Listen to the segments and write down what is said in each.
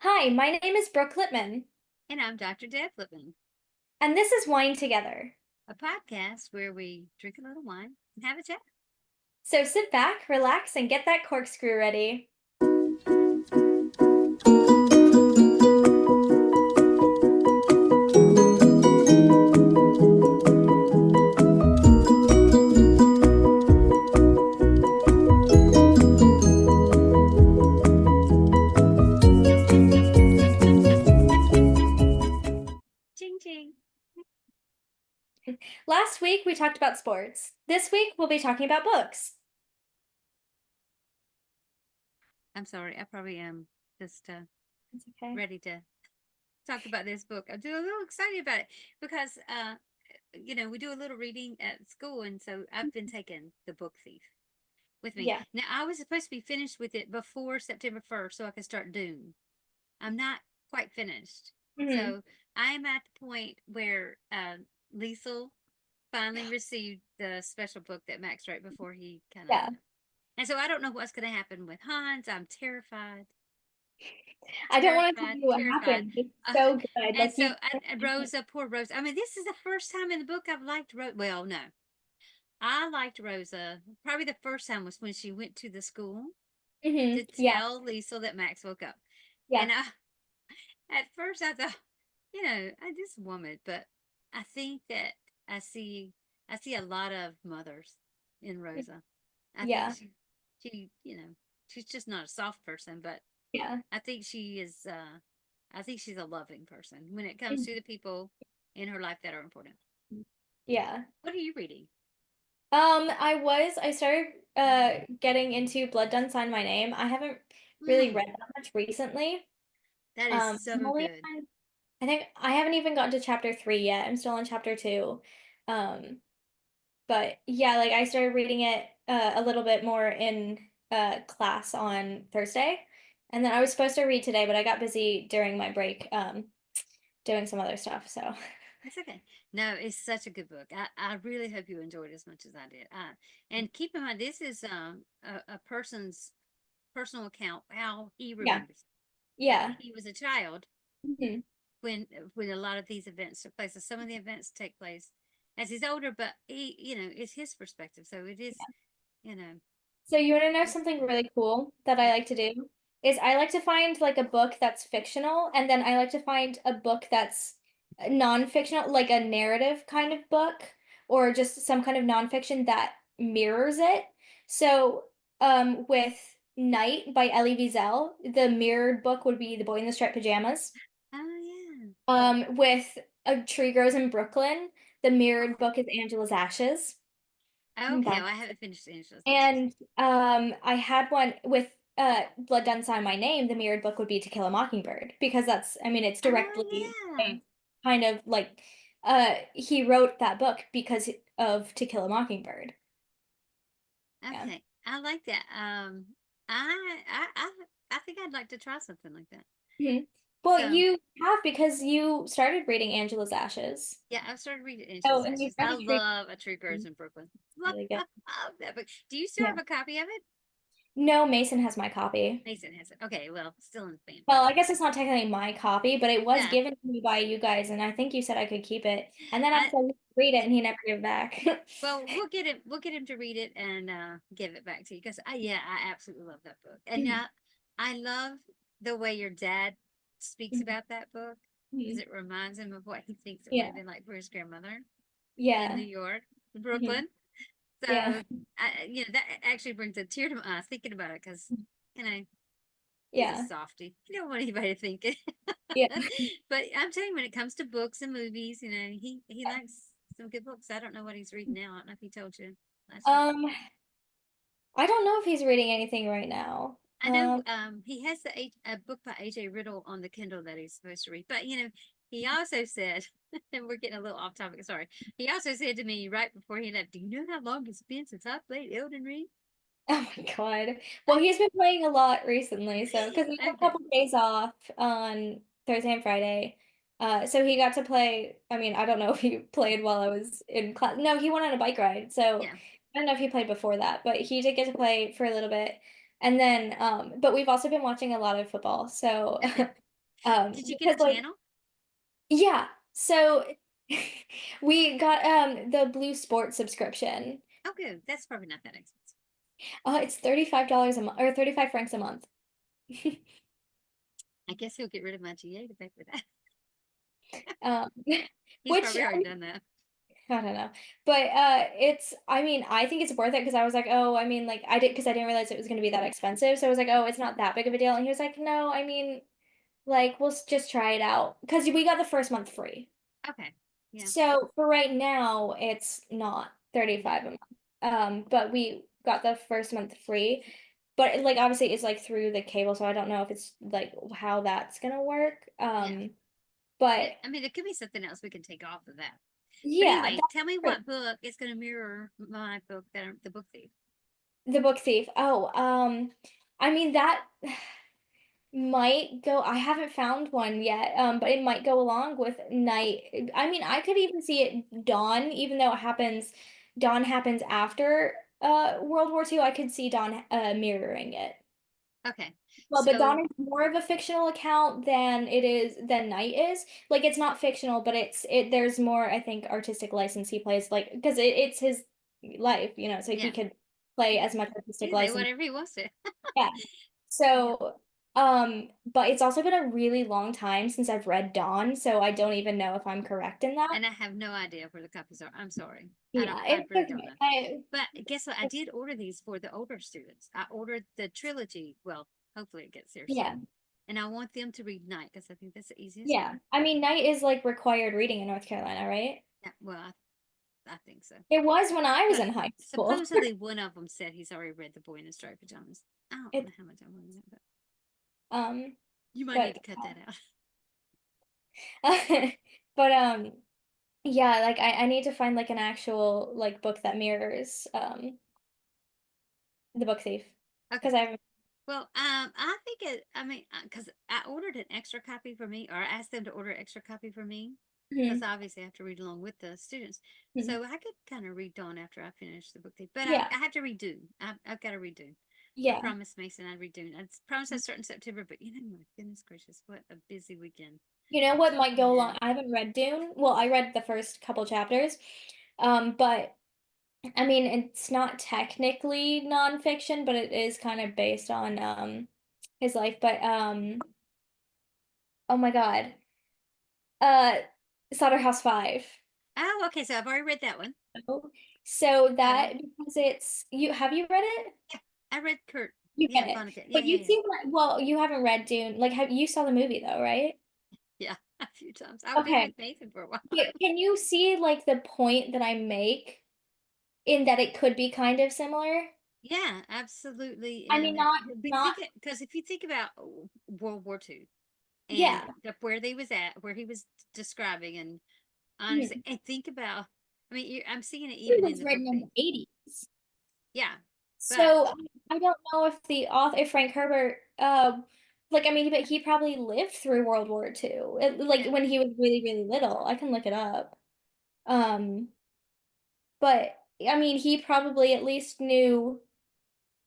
Hi, my name is Brooke Lippman, And I'm Dr. Deb Flippin, and this is Wine Together. a podcast where we drink a little wine and have a chat. So sit back, relax, and get that corkscrew ready. Ching ching. Last week we talked about sports. This week we'll be talking about books. I'm sorry, I probably am just It's okay. ready to talk about this book. I'm a little excited about it because, we do a little reading at school, and so I've been taking The Book Thief with me. Yeah. Now, I was supposed to be finished with it before September 1st so I could start Dune. I'm not quite finished. Hmm. So I'm at the point where Liesel finally received the special book that Max wrote before he kind of. Yeah. And so I don't know what's going to happen with Hans. I'm terrified, I don't want to tell terrified, you what terrified. happened. It's Uh, so good. and Like so you. Rosa, poor Rosa. I mean, this is the first time in the book I've liked Rosa. Well, no, I liked Rosa. Probably the first time was when she went to the school to Yeah. tell Liesel that Max woke up. Yeah. And at first I thought, I just woman, but I think that I see I see a lot of mothers in Rosa. I think Yeah. she she's just not a soft person, but Yeah. I think she is I think she's a loving person when it comes to the people in her life that are important. Yeah. What are you reading? I started getting into Blood Done Sign My Name. I haven't really Hmm, read that much recently. that is I'm so only good. I think I haven't even gotten to chapter three yet. I'm still on chapter two. Um, but yeah, like I started reading it a little bit more in class on Thursday. And then I was supposed to read today, but I got busy during my break doing some other stuff. So That's okay. No, it's such a good book. I really hope you enjoyed it as much as I did. And keep in mind, this is a person's personal account how he yeah. remembers that Yeah. he was a child Mhm. when a lot of these events took place. So some of the events take place as he's older, but it's his perspective. So it is, you know, So you want to know something really cool that I yeah. like to do? Is I like to find like a book that's fictional, and then I like to find a book that's non-fictional, like a narrative kind of book, or just some kind of nonfiction that mirrors it. So, with Night by Elie Wiesel, the mirrored book would be The Boy in the Striped Pajamas. Oh With A Tree Grows in Brooklyn, the mirrored book is Angela's Ashes. yeah. Okay, well, That's I haven't finished Angela's Ashes. and I had one with Blood Done Sign My Name. The mirrored book would be To Kill a Mockingbird because that's I mean it's directly Oh yeah. based, kind of like he wrote that book because of To Kill a Mockingbird. Yeah. Okay, I like that. I think I'd like to try something like that. Mhm. Well, So you have because you started reading Angela's Ashes. yeah, I've started reading Oh, Angela's and you Ashes. I started Tree. love A Tree Grows in Brooklyn. Love, Really good. love that book. Do you still Yeah. have a copy of it? No, Mason has my copy. Mason has it. Okay, well, still in the Well, family. I guess it's not technically my copy, but it was Yeah, given to me by you guys, and I think you said I could keep it. And then I I said read it, and he never gave it back. well, we'll get him to read it and give it back to you because yeah, I absolutely love that book. And I love the way your dad speaks about that book because Mhm. it reminds him of what he thinks it would Yeah, have been like for his grandmother in New yeah, York, mhm, Brooklyn. yeah, So, that actually brings a tear to my eyes thinking about it because, you know, he's a yeah, softie. You don't want anybody to think it. yeah. But I'm telling you, when it comes to books and movies, he likes some good books. I don't know what he's reading now. I don't know if he told you last week. Um, I don't know if he's reading anything right now. I know he has a book by A.J. Riddle on the Kindle that he's supposed to read. But, he also said, and we're getting a little off topic, sorry. He also said to me right before he left, do you know how long it's been since I played Elden Ring? Oh my God. Well, he's been playing a lot recently, so because we had a Okay. couple days off on Thursday and Friday. So he got to play. I mean, I don't know if he played while I was in class. No, he went on a bike ride. So Yeah. I don't know if he played before that, but he did get to play for a little bit. And then, but we've also been watching a lot of football. So Okay. Did you get a Because like channel? yeah, so we got the Blue Sport subscription. Oh, good. That's probably not that expensive. It's $35 a month or 35 francs a month. I guess he'll get rid of my GA to pay for that. Um, He's which probably already done that. I don't know. But it's I mean, I think it's worth it because I was like, "Oh, I mean, like I did because I didn't realize it was going to be that expensive." So I was like, "Oh, it's not that big of a deal." And he was like, "No, I mean, like we'll just try it out because we got the first month free." Okay. Yeah. So for right now, it's not Yeah. 35 a month. But we got the first month free. But like obviously it's like through the cable, so I don't know if it's like how that's gonna work. Yeah. But I mean, there could be something else we can take off of that. But yeah, anyway, that's tell me true. what book is going to mirror my book, that the book thief. The book thief. Oh, I mean that might go. I haven't found one yet. But it might go along with night. I mean, I could even see it dawn, even though dawn happens after World War II. I could see dawn mirroring it. Okay. Well, but Dawn So is more of a fictional account than Night is. Like it's not fictional, but there's more, I think, artistic license he plays like because it's his life, so he yeah, could play yeah. as much artistic He say license. whatever he wants to. Yeah. Yeah. So, but it's also been a really long time since I've read Dawn, so I don't even know if I'm correct in that. And I have no idea where the copies are. I'm sorry. I don't. Yeah, I it's really don't okay. know. But guess what? I did order these for the older students. I ordered the trilogy. Well, hopefully it gets here Yeah, soon. And I want them to read Night because I think that's the easiest yeah. one. I mean, Night is like required reading in North Carolina, right? Yeah, well, I think so. It was when I was But in high school. supposedly one of them said he's already read The Boy in the Striped Pajamas. I don't know It's how much I want that, but um, you might need but to cut that out. but yeah, like I need to find like an actual like book that mirrors the book thief Okay. because I Well, I think it. I mean, because I ordered an extra copy for me, or I asked them to order an extra copy for me, because mhm, obviously I have to read along with the students. mhm. So I could kind of read on after I finish the book thing, but Yeah, I have to redo. I've got to redo. I yeah. promised Mason I'd redo. I promised I'd start in September, but my goodness gracious, what a busy weekend. You know what might go Yeah. along? I haven't read Dune. Well, I read the first couple chapters. But I mean, it's not technically nonfiction, but it is kind of based on his life. But oh my God. Uh Slaughterhouse-Five. Oh, okay. So I've already read that one. Oh, so That one. that because it's you have you read it? Yeah, I read Kurt. You Yeah, get it. Vonnegut. Yeah, But yeah, you yeah. see well, you haven't read Dune. Like have you saw the movie though, right? Yeah, a few times. I've been with Okay. Nathan for a while. Can you see like the point that I make in that it could be kind of similar? Yeah, absolutely. I mean, And we not think it because if you think about World War II and yeah. where they was at, where he was describing, and honestly, Mhm. and think about, I mean, I'm seeing it It even in was the book written in thing. the 80s. Yeah, but So I don't know if the author, if Frank Herbert, like I mean, but he probably lived through World War II, like yeah, when he was really, really little. I can look it up. Um, but I mean, he probably at least knew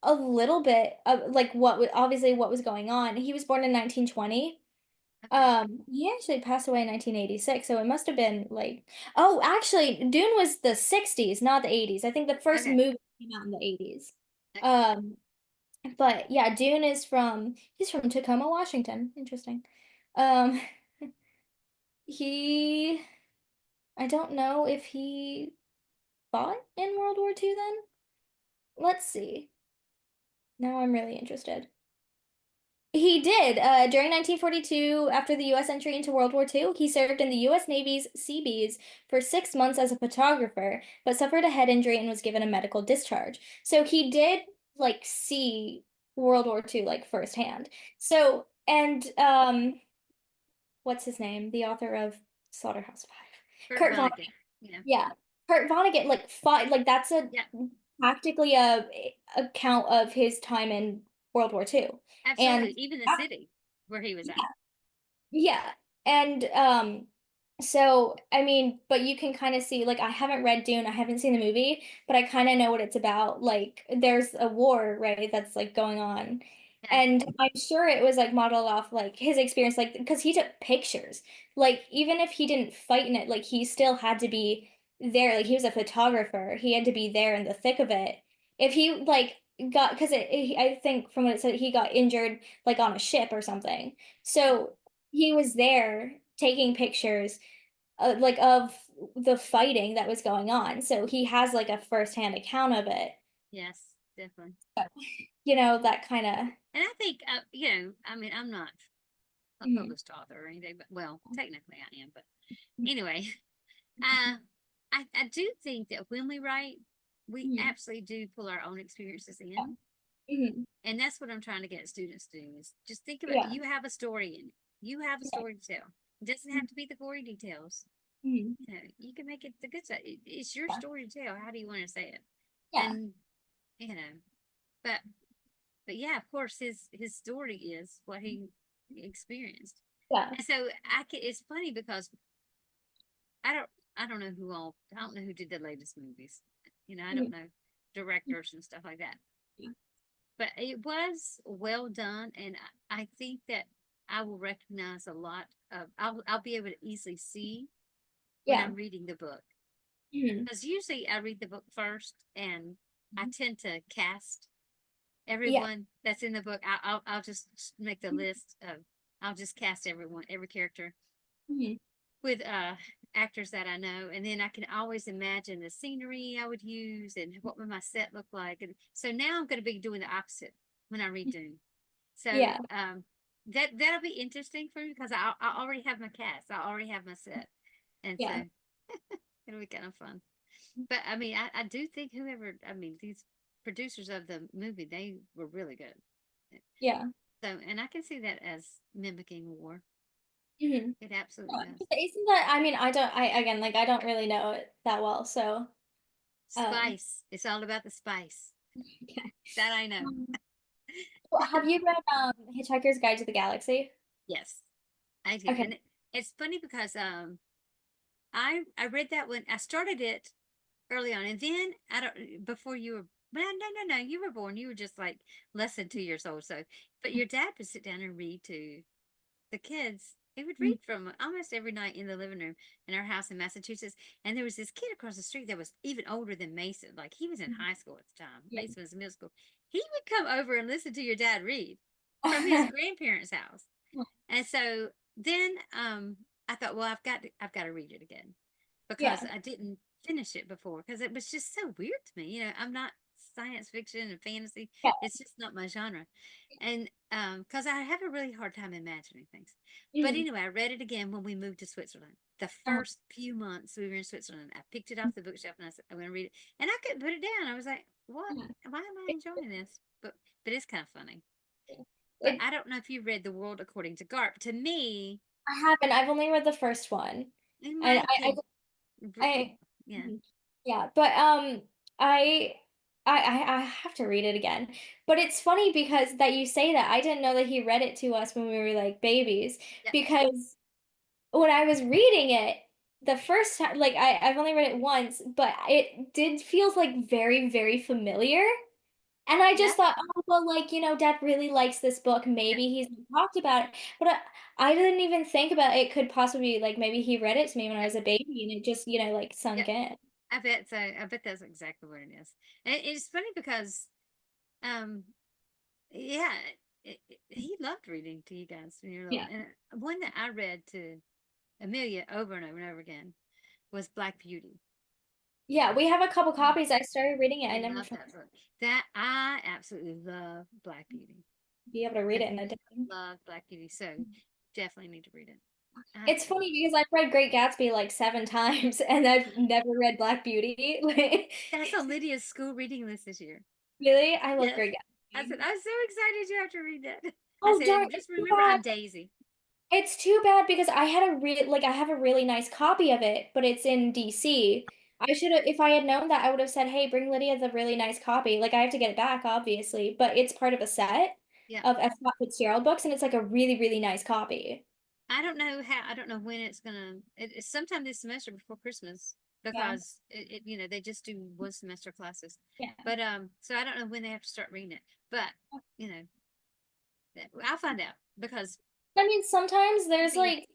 a little bit of like obviously what was going on. He was born in 1920. okay, He actually passed away in 1986, so it must have been like, oh, actually, Dune was the 60s, not the 80s. I think the first okay, movie came out in the 80s. okay. Um, but yeah, Dune is he's from Tacoma, Washington. Interesting. Um, he, I don't know if he fought in World War II then. Let's see. Now I'm really interested. He did. During 1942, after the U.S. entry into World War II, he served in the U.S. Navy's Seabees for 6 months as a photographer, but suffered a head injury and was given a medical discharge. So he did like see World War II like firsthand. So, and what's his name? The author of Slaughterhouse-Five. Kurt Kurt Vonnegut. Vonnegut. Yeah, Yeah. Kurt Vonnegut like fought like that's a yeah, practically a account of his time in World War II. And absolutely. Even the that- city where he was at. yeah, yeah. And so I mean, but you can kind of see like I haven't read Dune, I haven't seen the movie, but I kind of know what it's about. Like there's a war, right, that's like going on. Yeah. And I'm sure it was like modeled off like his experience, like because he took pictures. Like even if he didn't fight in it, like he still had to be there. Like he was a photographer. He had to be there in the thick of it. If he like got because I think from what it said he got injured like on a ship or something. So he was there taking pictures like of the fighting that was going on. So he has like a firsthand account of it. Yes, definitely. That kind of. And I think, I mean, I'm not a Mhm. published author or anything, but well, technically I am. But anyway, uh, I do think that when we write, we Mhm. absolutely do pull our own experiences Yeah. in. Mhm. And that's what I'm trying to get students to do is just think about Yeah. you have a story in it. You have a Yeah. story to tell. It doesn't have Mhm. to be the gory details. Mhm. You can make it the good stuff. It's your Yeah. story to tell. How do you want to say it? Yeah. And you know, but but yeah, of course, his story is what he experienced. Yeah. And so it's funny because I don't I don't know who all I don't know who did the latest movies. I don't Mhm. know directors and stuff like that. Yeah. But it was well done, and I think that I will recognize a lot of. I'll be able to easily see when Yeah. I'm reading the book Mhm. because usually I read the book first, and I tend to cast Yeah. everyone that's in the book. I'll just make the list of. I'll just cast everyone, every character Mhm. with actors that I know, and then I can always imagine the scenery I would use and what would my set look like. And so now I'm going to be doing the opposite when I read Dune. So Yeah. that'll be interesting for me because I already have my cast, I already have my set, and so Yeah. it'll be kind of fun. But I mean, I do think whoever I mean these producers of the movie they were really good. Yeah. So and I can see that as mimicking war. Mhm. It absolutely does. Isn't that, I mean, I don't, I, again, like, I don't really know it that well, so, um, Spice. It's all about the spice. okay. That I know. Um, well, have you read, Hitchhiker's Guide to the Galaxy? Yes, I did, Okay. and it's funny because I read that when I started it early on, and then I don't before you were. Well, no, you were born. You were just like less than 2 years old. So, but your dad would sit down and read to the kids. He would read Mhm. from almost every night in the living room in our house in Massachusetts. And there was this kid across the street that was even older than Mason. Like he was in high school at the time. Yeah. Mason was in middle school. He would come over and listen to your dad read from his grandparents' house. And so then I thought, well, I've got to read it again because Yeah. I didn't finish it before because it was just so weird to me. I'm not science fiction and fantasy. Yeah. It's just not my genre. And because I have a really hard time imagining things. But Mhm. anyway, I read it again when we moved to Switzerland. The Uh, first few months we were in Switzerland, I picked it off the bookshelf and I said, I'm going to read it. And I couldn't put it down. I was like, what? yeah. Why am I It, enjoying this? But it's kind of funny. But it, I don't know if you read The World According to Garp. To me, I haven't, I've only read the first one, in my and opinion, yeah, mhm. Yeah, but I, I have to read it again. But it's funny because that you say that I didn't know that he read it to us when we were like babies yeah, because when I was reading it the first time, like I've only read it once, but it did feels like very, very familiar. And I yeah, just thought, oh, well, like, Dad really likes this book. yeah, Maybe he's talked about it. But I didn't even think about it could possibly be like maybe he read it to me when I yeah, was a baby and it just, like yeah. sunk in. I bet so. I bet that's exactly what it is. And it's funny because, um, yeah, he loved reading to you guys when you were little. Yeah. And one that I read to Amelia over and over and over again was Black Beauty. Yeah, we have a couple copies. I started reading it. I I never love found that book. That I absolutely love Black Beauty. be able to read I it in a day. love Black Beauty. So definitely need to read it. It's Absolutely. funny because I've read Great Gatsby like 7 times and I've never read Black Beauty. Like, That's on Lydia's school reading list this year. really? I love Yes. Great I said, Gatsby. I'm so excited you have to read that. I Oh, darn, said, it's just too remember bad. I'm Daisy. It's too bad because I have a really nice copy of it, but it's in DC. I should have, if I had known that, I would have said, "Hey, bring Lydia the really nice copy." Like I have to get it back, obviously, but it's part of a set Yeah. of F. Scott Fitzgerald books, and it's like a really, really nice copy. I don't know when it's gonna, it's sometime this semester before Christmas Yeah, because they just do one semester classes. yeah. But, so I don't know when they have to start reading it, but, you know, I'll find out because I mean, sometimes it'd there's be like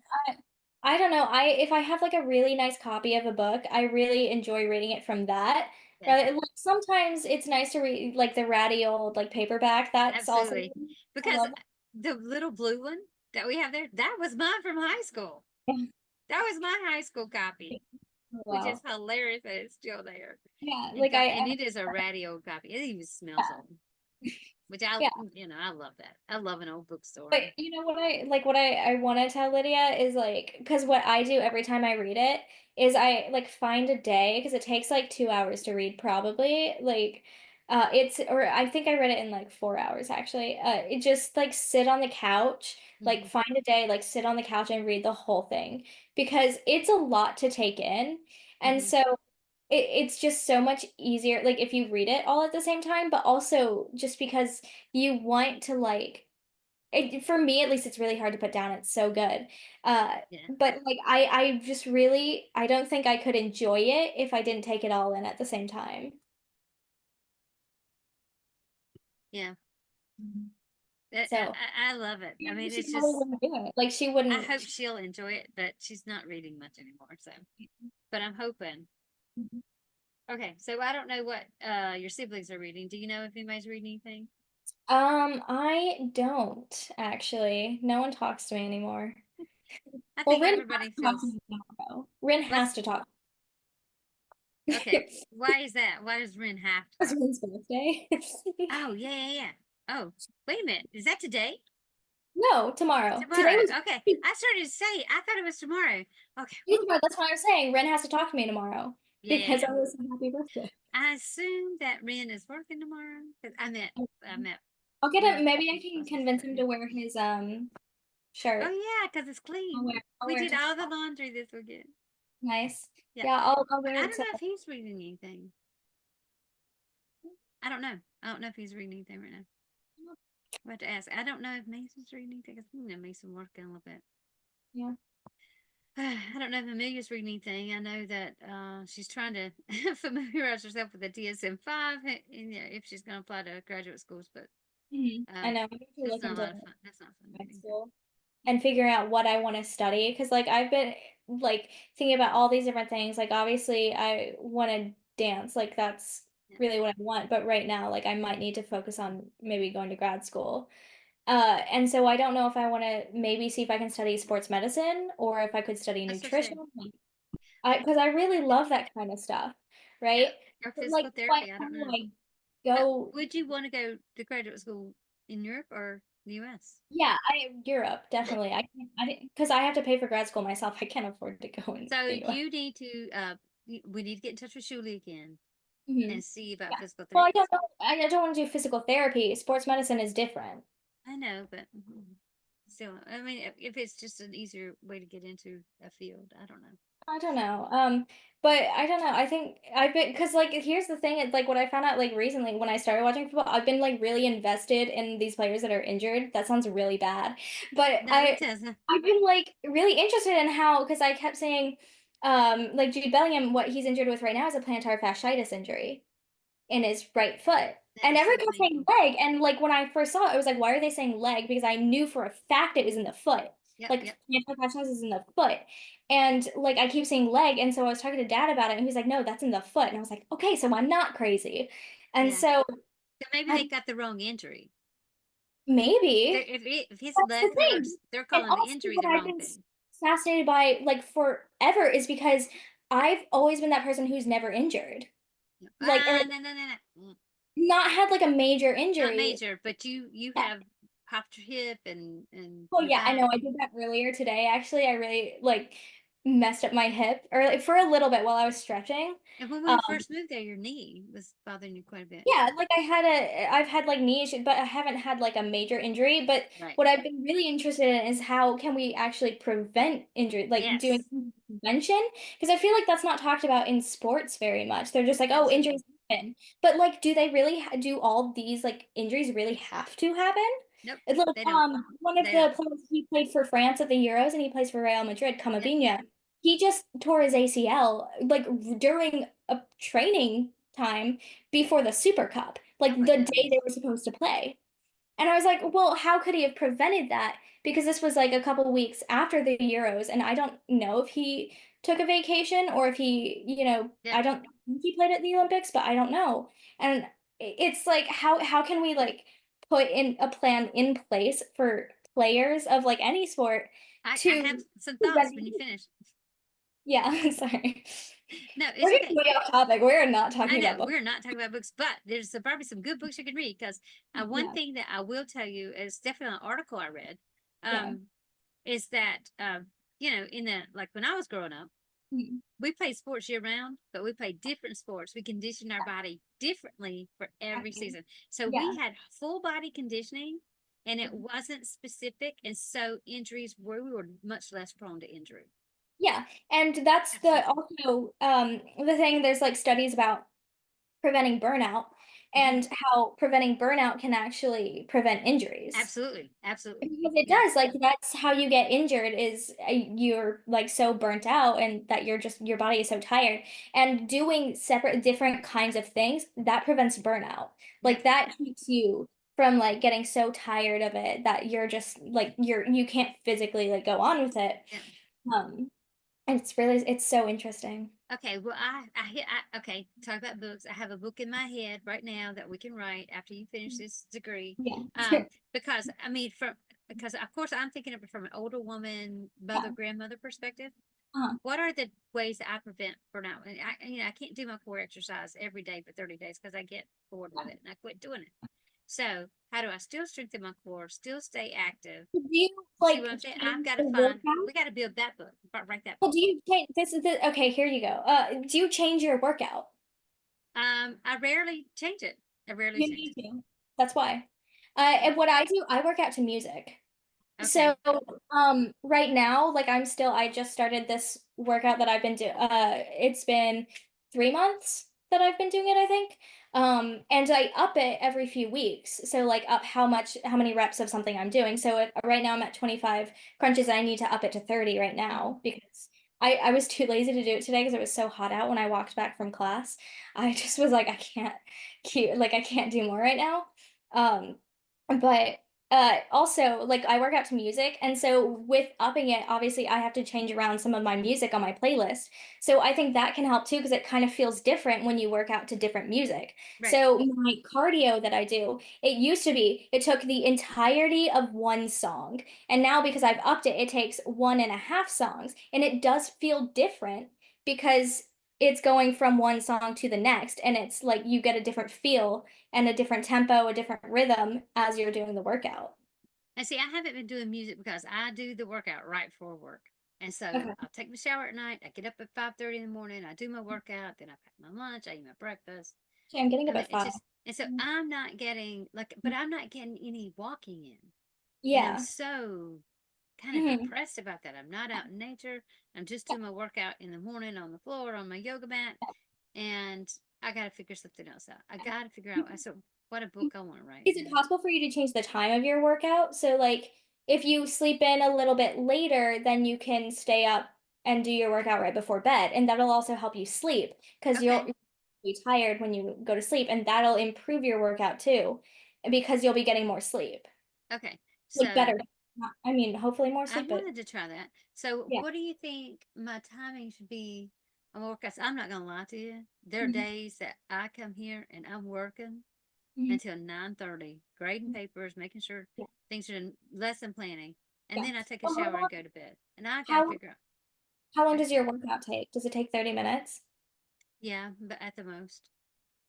I don't know. I if I have like a really nice copy of a book, I really enjoy reading it from that. yeah, Rather, like sometimes it's nice to read like the ratty old like paperback. That's also absolutely. I Because love the little blue one that we have there, that was mine from high school. it. That was my high school copy, which is Wow. hilarious that it's still there. Yeah, And like and it is a ratty old copy. It even smells yeah. old, which I, Yeah. I love that. I love an old But bookstore. you know what I like what I want to tell Lydia is like because what I do every time I read it is I like find a day because it takes like 2 hours to read probably like it's or I think I read it in like 4 hours actually. It just like sit on the couch, like Hmm. find a day, like sit on the couch and read the whole thing because it's a lot to take in. And Hmm. so it's just so much easier like if you read it all at the same time, but also just because you want to like for me at least it's really hard to put down. It's so good. Yeah, But like I just really I don't think I could enjoy it if I didn't take it all in at the same time. yeah. Mhm. I, So I love it. I mean, she it's probably just wouldn't do it. Like she I wouldn't. hope she'll enjoy it, but she's not reading much anymore. So, but I'm hoping. Okay, so I don't know what your siblings are reading. Do you know if anybody's reading anything? I don't actually. No one talks to me anymore. I Well, think Rin has everybody to talk to feels me tomorrow. Rin what's has to talk. okay. Why is that? Why does Ren have to It's talk? Rin's birthday. Oh, yeah, yeah, yeah. Oh, wait a minute. Is that today? No, tomorrow. Today Tomorrow. was Okay. I started to say, I thought it was tomorrow. Okay. tomorrow. That's what I was saying. Rin has to talk to me tomorrow Yeah, yeah, because yeah. I was happy birthday. I assume that Ren is working tomorrow because I met I'll get one of him. Maybe I his can bosses convince him today. to wear his Oh shirt. yeah, because it's clean. I'll We wear it did to all the class. laundry this weekend. Nice. Yeah. Yeah, I'll But wear I it don't to. know if he's reading anything. I don't know. I don't know if he's reading anything right now. I have to ask. I don't know if Mason's reading anything. Because Mason working a little bit. Yeah. I don't know if Amelia's reading anything. I know that she's trying to familiarize herself with the DSM-5 and yeah, if she's going to apply to graduate schools, but I know. I need to that's look not a into lot of fun. That's not fun med reading. school and figuring out what I want to study because like I've been like thinking about all these different things. Like obviously I want to dance. Like that's Yeah. really what I want. But right now, like I might need to focus on maybe going to grad school. And so I don't know if I want to maybe see if I can study sports medicine or if I could study That's so nutrition. true. Because I really love that kind of stuff, Yeah. right? Or But like, physical therapy. I how don't do know. I go? Would you want to go to graduate school in Europe or the US? Yeah, I Europe definitely. I didn't because I have to pay for grad school myself. I can't afford to go in So the U.S. you need to, we need to get in touch with Julie again Mhm. and see about Yeah. physical Well, I therapy. don't know. I don't want to do physical therapy. Sports medicine is different. I know, but still, I mean, if it's just an easier way to get into a field, I don't know. I don't know. But I don't know. I think I've been because like here's the thing. It's like what I found out like recently when I started watching football. I've been like really invested in these players that are injured. That sounds really bad, but No, it doesn't. I've been like really interested in how because I kept saying, like Jude Bellingham, what he's injured with right now is a plantar fasciitis injury in his right foot. That And is so everyone kept saying painful. leg. And like when I first saw it, I was like, why are they saying leg? Because I knew for a fact it was in the foot. Yep, Like yep, plantar fasciitis is in the foot. And like I keep saying leg. And so I was talking to dad about it, and he was like, no, that's in the foot. And I was like, okay, so I'm not crazy. And yeah. so So maybe I, they got the wrong injury. maybe If his that's leg the thing. hurts, they're And calling the also injury what the I've wrong been thing. fascinated by like forever is because I've always been that person who's never injured. Yep. Like or No, no, no, no. not had like a major Not injury. major, but you Yeah. have popped your hip and Well, your yeah, I back. know. I did that earlier today. Actually, I really like messed up my hip or like for a little bit while I was stretching. And when we Um, first moved there, your knee was bothering you quite a bit. yeah, like I've had like knee issues, but I haven't had like a major injury. But Right. what I've been really interested in is how can we actually prevent injury, like doing Yes, prevention? Because I feel like that's not talked about in sports very much. They're just like, oh, absolutely. injuries happen. But like, do they really do all these like injuries really have to happen? Nope, It's like they don't. one of They the don't. players he played for France at the Euros and he plays for Real Madrid, Yep, yep, Camavinga. He just tore his ACL like during a training time before the Super Cup, like oh the my day they goodness. were supposed to play. And I was like, well, how could he have prevented that? Because this was like a couple weeks after the Euros, and I don't know if he took a vacation or if he, Yeah, I don't think he played at the Olympics, but I don't know. And it's like, how can we like put in a plan in place for players of like any sport I to have some thoughts prevent? when you finish. Yeah, sorry. No, We're it's getting okay. way off topic. We're not I talking know about books. we're not talking about books, but there's probably some good books you can read because one Yeah, thing that I will tell you is definitely an article I read. yeah. Um, is that in the like when I was growing up, Mhm. we played sports year round, but we played different sports. We conditioned our body differently for every Exactly. season. So we Yeah. had full body conditioning and it Mhm. wasn't specific. And so injuries were we were much less prone to injury. Yeah, and that's the Absolutely. also the thing. There's like studies about preventing burnout Hmm. and how preventing burnout can actually prevent injuries. Absolutely. Absolutely. Because it Yeah. does, like that's how you get injured is you're like so burnt out and that you're just your body is so tired. And doing separate different kinds of things that prevents burnout. Yeah. Like that keeps you from like getting so tired of it that you're just like you can't physically like go on with it. Yeah. Um, and it's so interesting. Okay, well, okay. Talk about books. I have a book in my head right now that we can write after you finish this degree. Yeah. Because I mean, because of course I'm thinking of it from an older woman, mother, Yeah. grandmother perspective. Uh-huh. What are the ways that I prevent burnout? And I can't do my core exercise every day for 30 days because I get bored with it and I quit doing it. So how do I still strengthen my core, still stay active? Do you See like what I'm saying? I've change got to the find. workout? We got to build that book. Write that Well, book. do you change this is the okay, here you go. Do you change your workout? I rarely change it. I rarely You change need it. to. That's why. Yeah. And what I do, I work out to music. Okay. So, right now, like I just started this workout that I've been doing. It's been 3 months that I've been doing it, I think. And I up it every few weeks. So like up how many reps of something I'm doing. So right now I'm at 25 crunches and I need to up it to 30 right Mhm. now because I was too lazy to do it today because it was so hot out when I walked back from class. I just was like, I can't do more right now. Um, but also like I work out to music and so with upping it obviously I have to change around some of my music on my playlist, so I think that can help too because it kind of feels different when you work out to different music. Right. So my cardio that I do, it used to be it took the entirety of one song, and now because I've upped it, it takes 1.5 songs, and it does feel different because it's going from one song to the next, and it's like you get a different feel and a different tempo, a different rhythm as you're doing the workout. And see, I haven't been doing music because I do the workout right before work. And so Okay. I'll take my shower at night. I get up at 5:30 in the morning. I do my workout. Then I pack my lunch. I eat my breakfast. Okay, I'm getting a I mean, bit it's far. just, and so I'm not getting like, but I'm not getting any walking in. And I'm Yeah. so kind of Hmm. depressed about that. I'm not out in nature. I'm just doing my workout in the morning on the floor on my yoga mat. And I got to figure something else out. I got to figure out so what a book I want to write. Is it possible for you to change the time of your workout? So like if you sleep in a little bit later, then you can stay up and do your workout right before bed. And that'll also help you sleep because Okay. you'll be tired when you go to sleep, and that'll improve your workout too because you'll be getting more sleep. Okay. Like So better. I mean, hopefully more I sleep, but wanted to try that. So, yeah. what do you think my timing should be on workouts? I'm not gonna lie to you. There are Mhm. days that I come here and I'm working Mhm. until 9:30, grading papers, making sure Yeah. things are in lesson planning, and Yeah. then I take a Well, shower and go to bed. And I got to how figure out, how long like, does your workout take? Does it take 30 minutes? yeah, but at the most,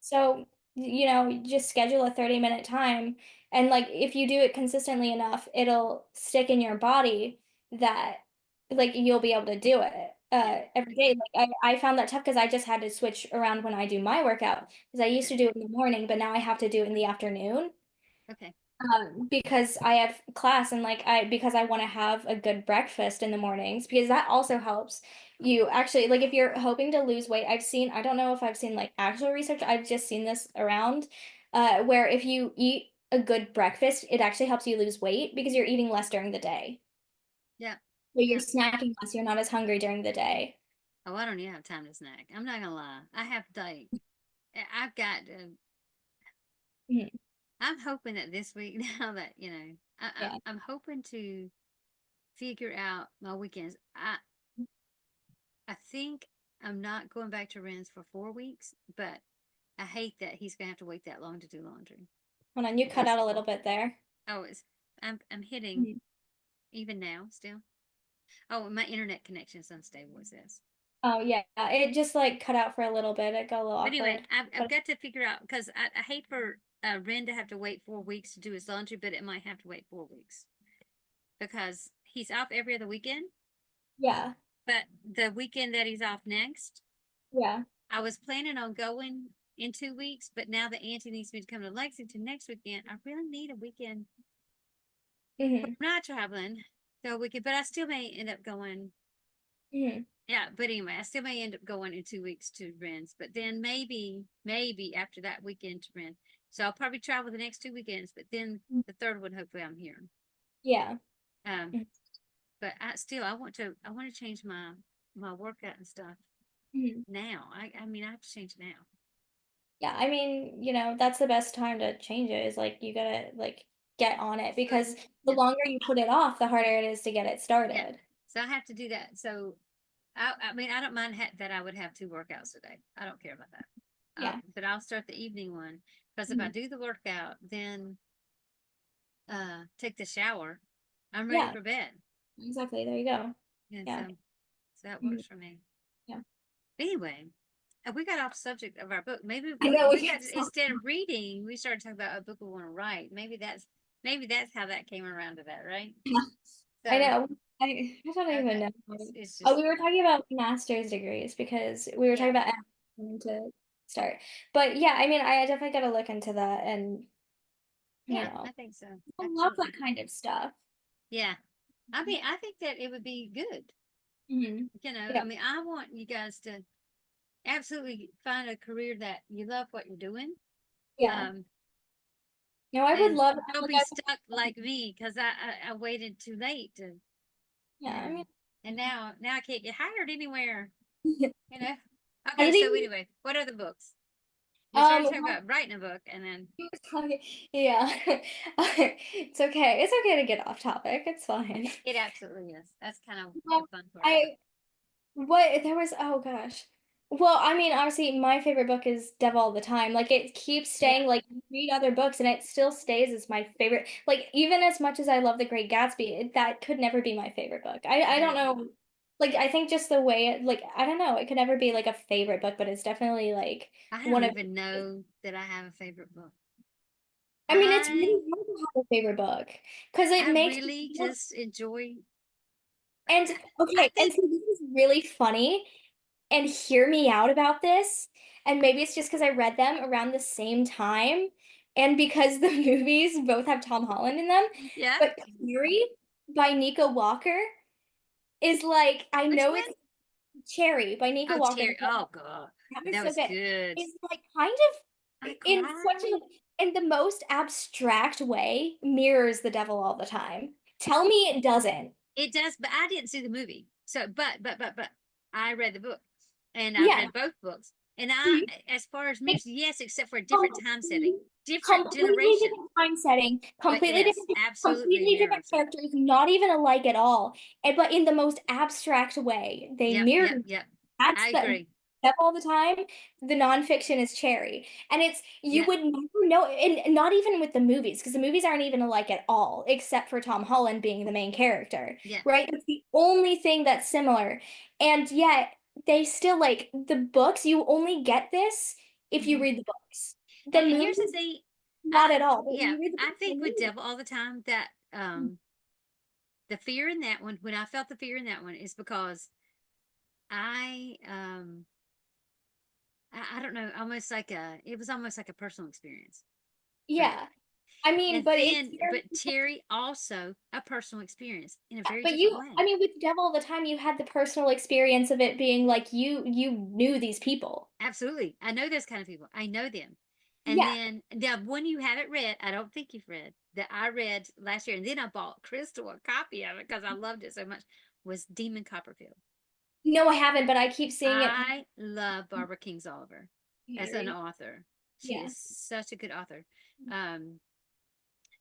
So, you just schedule a 30-minute time. And like if you do it consistently enough, it'll stick in your body that like you'll be able to do it yeah, every day. Like I found that tough because I just had to switch around when I do my workout because I used yeah, to do it in the morning, but now I have to do it in the afternoon. okay, Because I have class and like because I want to have a good breakfast in the mornings because that also helps you actually like if you're hoping to lose weight. I don't know if I've seen like actual research. I've just seen this around where if you eat a good breakfast, it actually helps you lose weight because you're eating less during the day. yeah, So you're yeah. snacking less, you're not as hungry during the day. Oh, I don't even have time to snack. I'm not gonna lie. I have like, I've got I'm hoping that this week, now that, Yeah. I'm hoping to figure out my weekends. I think I'm not going back to Ren's for 4 weeks, but I hate that he's gonna have to wait that long to do laundry Hold on, you cut because out a little bit there. oh, I'm hitting Mhm. even now still. Oh, my internet connection is unstable. Is this? Oh yeah, it just like cut out for a little bit. It got a little But anyway, awkward. I've But got to figure out because I hate for Ren to have to wait 4 weeks to do his laundry, but it might have to wait 4 weeks because he's off every other weekend. yeah, But the weekend that he's off next, yeah. I was planning on going in 2 weeks, but now that Auntie needs me to come to Lexington next weekend, I really need a weekend. Hmm. I'm not traveling, so we could, but I still may end up going. Hmm. Yeah, but anyway, I still may end up going in 2 weeks to Ren's, but then maybe after that weekend to Ren. So I'll probably travel the next 2 weekends, but then the third one, hopefully, I'm here. Yeah. Um, but I want to change my workout and stuff Mhm. now. I mean, I have to change it now. Yeah, I mean, that's the best time to change it is like you gotta like get on it So because the yeah, longer you put it off, the harder it is to get it yeah. started. So I have to do that. So I mean, I don't mind that I would have 2 workouts a day. I don't care about that. Yeah. But I'll start the evening one because if I Mhm. do the workout, then take the shower, I'm ready Yeah, for bed. exactly. There you go. And Yeah. so that Mhm. works for me. Yeah. Anyway, we got off subject of our book. Maybe I know we we got get so instead of reading, we started talking about a book we want to write. Maybe that's how that came around to that, right? I So know. I don't even okay, know. it's Oh, just we were talking about master's degrees because we were talking yeah, about wanting to start. But yeah, I mean, I definitely got to look into that and you yeah, know, I think so. I love that Absolutely. kind of stuff. Yeah. I mean, I think that it would be good. Hmm. I Yeah. mean, I want you guys to absolutely find a career that you love what you're doing. Yeah. Um, No, I would and love don't like be stuck like me because I waited too late to, you yeah, I know, mean and now I can't get hired anywhere, you know. I Okay, so think anyway, what are the books? We started talking well, about writing a book and then yeah. It's okay. It's okay to get off topic. It's fine. it absolutely is. That's kind of the Well, fun part of it. I what there was oh gosh. Well, I mean, honestly, my favorite book is Devil All the Time. Like it keeps Yeah, staying like you read other books and it still stays as my favorite. Like even as much as I love The Great Gatsby, that could never be my favorite book. I don't right. know. Like I think just the way it like I don't know, it could never be like a favorite book, but it's definitely like I one don't of even know that I have a favorite book. I mean, it's I really hard to have a favorite book because it I makes really just enjoy. and I okay, and think so this is really funny and hear me out about this. And maybe it's just because I read them around the same time and because the movies both have Tom Holland in them. yeah. But Carrie by Nika Walker is like, I Which know one? it's Cherry by Nika Oh, Walker. Terry. Oh God, That was that so was good. good. It's like kind of I in such cried. a in the most abstract way mirrors the devil all the time. Tell me it doesn't. It does, but I didn't see the movie. So, but I read the book, and I've Yeah. read both books. And Mhm. as far as It's music, yes, except for a different time setting, completely, different completely generation. different time setting, But yes, absolutely completely different mirrors it. characters, not even alike at all. But in the most abstract way, they Yep, mirror. yep, yep. That's I the agree. Step all the time. The nonfiction is Cherry, and it's you Yeah, would never know, and not even with the movies, because the movies aren't even alike at all, except for Tom Holland being the main character, yeah. right? That's the only thing that's similar, and yet they still like the books. You only get this if you Hmm. read the books. The And here's the movies, thing. not I at all. But when yeah, you read the I books, you think with need Devil all the time that it. the fear in that one, when I felt the fear in that one, is because I I don't know, almost like it was almost like a personal experience for me. Yeah, I mean, And but it's then, very. but Terry also a personal experience in a very But different you, way. I mean, with Devil all the time, you had the personal experience of it being like you knew these people. Absolutely. I know those kind of people. I know them. And Yeah. then the one you haven't read, I don't think you've read, that I read last year, and then I bought Crystal a copy of it because I loved it so much, was Demon Copperfield. No, I haven't, but I keep seeing it. I love Barbara Kingsolver as an Very. author. She Yeah. is such a good author. Um,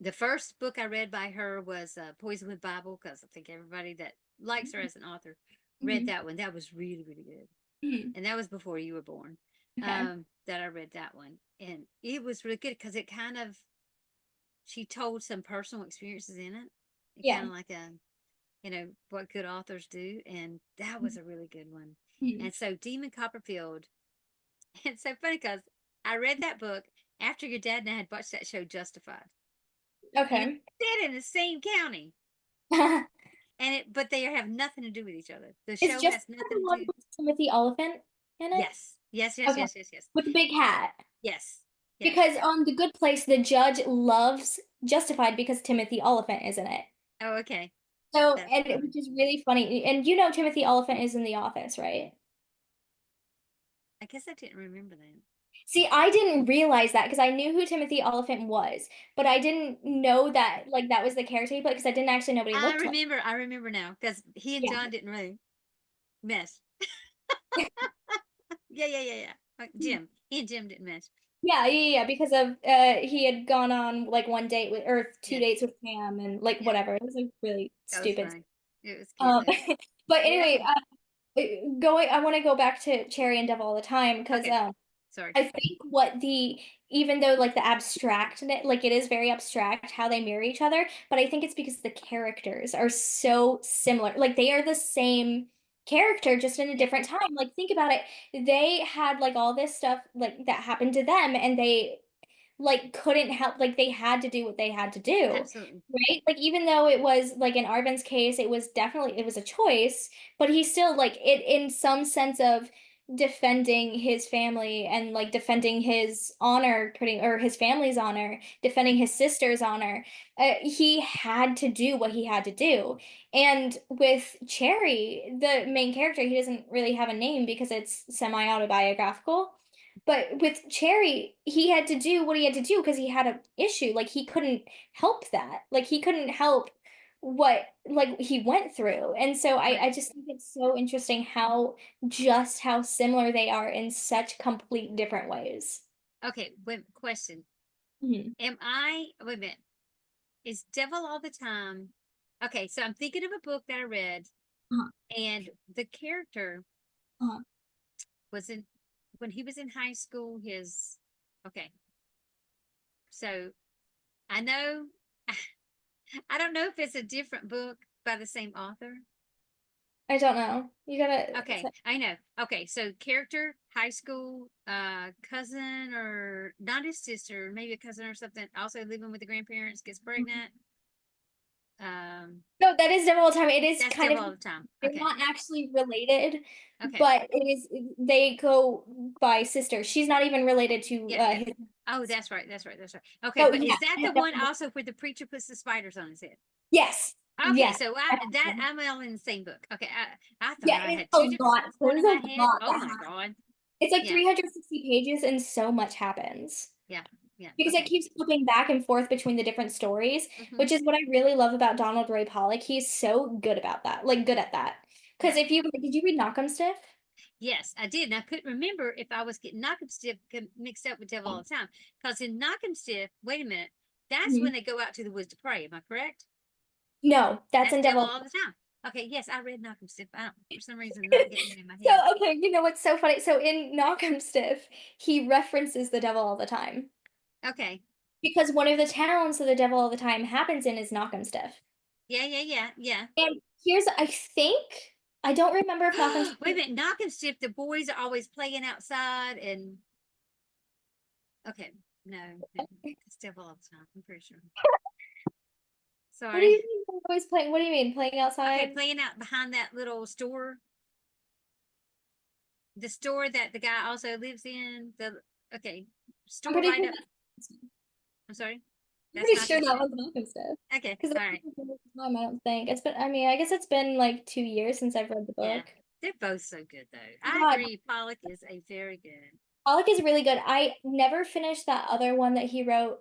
The first book I read by her was Poisonwood Bible, because I think everybody that likes her as an author read Mhm. that one. That was really, really good. Mhm. And that was before you were born. Okay. That I read that one. And it was really good because it kind of, she told some personal experiences in it. It kind Yeah. of like what good authors do. And that was Mhm. a really good one. Mhm. And so Demon Copperfield, it's so funny because I read that book after your dad and I had watched that show Justified. And it's Okay. set in the same county. But they have nothing to do with each other. The It's show just has the nothing to one do. with Timothy Oliphant in it. Yes. Yes, yes, Okay. yes, yes, yes. With the big hat. Yes. Yes. Because on The Good Place, the judge loves Justified because Timothy Oliphant is in it. Oh, okay. So, That's and funny. which is really funny. And you know Timothy Oliphant is in The Office, right? I guess I didn't remember that. See, I didn't realize that because I knew who Timothy Oliphant was, but I didn't know that like that was the character he played because I didn't actually know what he looked like. I remember now because he and Yeah. John didn't really mess. Yeah, yeah, yeah, yeah. Jim. He and Jim didn't mess. Yeah, because of he had gone on like one date with or two Yes. dates with Pam and like Yep. whatever. It was like really That was stupid. funny. It was cute Um though. but Yeah. anyway, going I want to go back to Cherry and Devil all the time because Okay. Sorry. I think what the even though like the abstract like it is very abstract how they mirror each other, but I think it's because the characters are so similar. Like they are the same character just in a Yeah. different time. Like think about it. They had like all this stuff like that happened to them and they like couldn't help like they had to do what they had to do, Absolutely. right? Like even though it was like in Arvin's case it was definitely it was a choice, but he still like it in some sense of defending his family and like defending his honor pretty or his family's honor, defending his sister's honor. He had to do what he had to do. And with Cherry, the main character, he doesn't really have a name because it's semi-autobiographical. But with Cherry, he had to do what he had to do because he had an issue. Like he couldn't help that. Like he couldn't help what like he went through. And so Right. I just think it's so interesting how similar they are in such complete different ways. Okay. Wait, question. Mhm. Wait a minute. Is Devil All the Time? Okay. So I'm thinking of a book that I read, Uh-huh. and the character Uh-huh. was in, when he was in high school, okay. So I know, I don't know if it's a different book by the same author. I don't know. You gotta Okay, I know. Okay, so character, high school, cousin or not his sister, maybe a cousin or something, also living with the grandparents, gets pregnant. Um, no, that is Devil All the Time. It is that's kind Devil of all the time. they're Okay, not actually related, okay, but it is they go by sister. She's not even related to yeah, yeah. his. Oh, that's right, that's right, that's right. Okay, So but yeah, is that I the have one definitely also where the preacher puts the spiders on his head? yes, Okay, yes, so definitely. I'm all in the same book. Okay, I thought Yeah, I it's had a two different lot. books going There's in my a head. lot Oh that my happens. God. It's like Yeah, 360 pages and so much happens. yeah, yeah. Because it Okay. keeps flipping back and forth between the different stories, Mm-hmm. which is what I really love about Donald Ray Pollock. He's so good about that, like good at that. Because Yeah. if you did you read Knock'em Stiff? Yes, I did. And I couldn't remember if I was getting Knock 'em Stiff mixed up with Devil all the time. Because in Knock 'em Stiff, wait a minute, that's Mhm. when they go out to the woods to pray. Am I correct? No, that's That's in Devil Devil. all the time. Okay, yes, I read Knock 'em Stiff. I don't, for some reason, not getting it in my So head. okay, you know what's so funny? So in Knock'em Stiff, he references the devil all the time Okay. because one of the towns that the devil all the time happens in is Knock'em Stiff. Yeah, yeah, yeah, yeah. And here's I think I don't remember if Knock'em Wait a Stiff. minute, Knock 'em Stiff, the boys are always playing outside and okay. No, no, it's Devil all the time. I'm pretty sure. What do Sorry. you mean always playing? What do you mean playing Okay, outside? playing out behind that little store, the store that the guy also lives in. The okay, I'm store pretty right sure up. I'm sorry. I'm That's pretty not sure his that name. was Malcolm stuff. Okay, Because all right. time, I don't think. It's been, I mean, I guess it's been like 2 years since I've read the Yeah, book. they're both so good though. Oh I God, agree. Pollock is a very good. Alec is really good. I never finished that other one that he wrote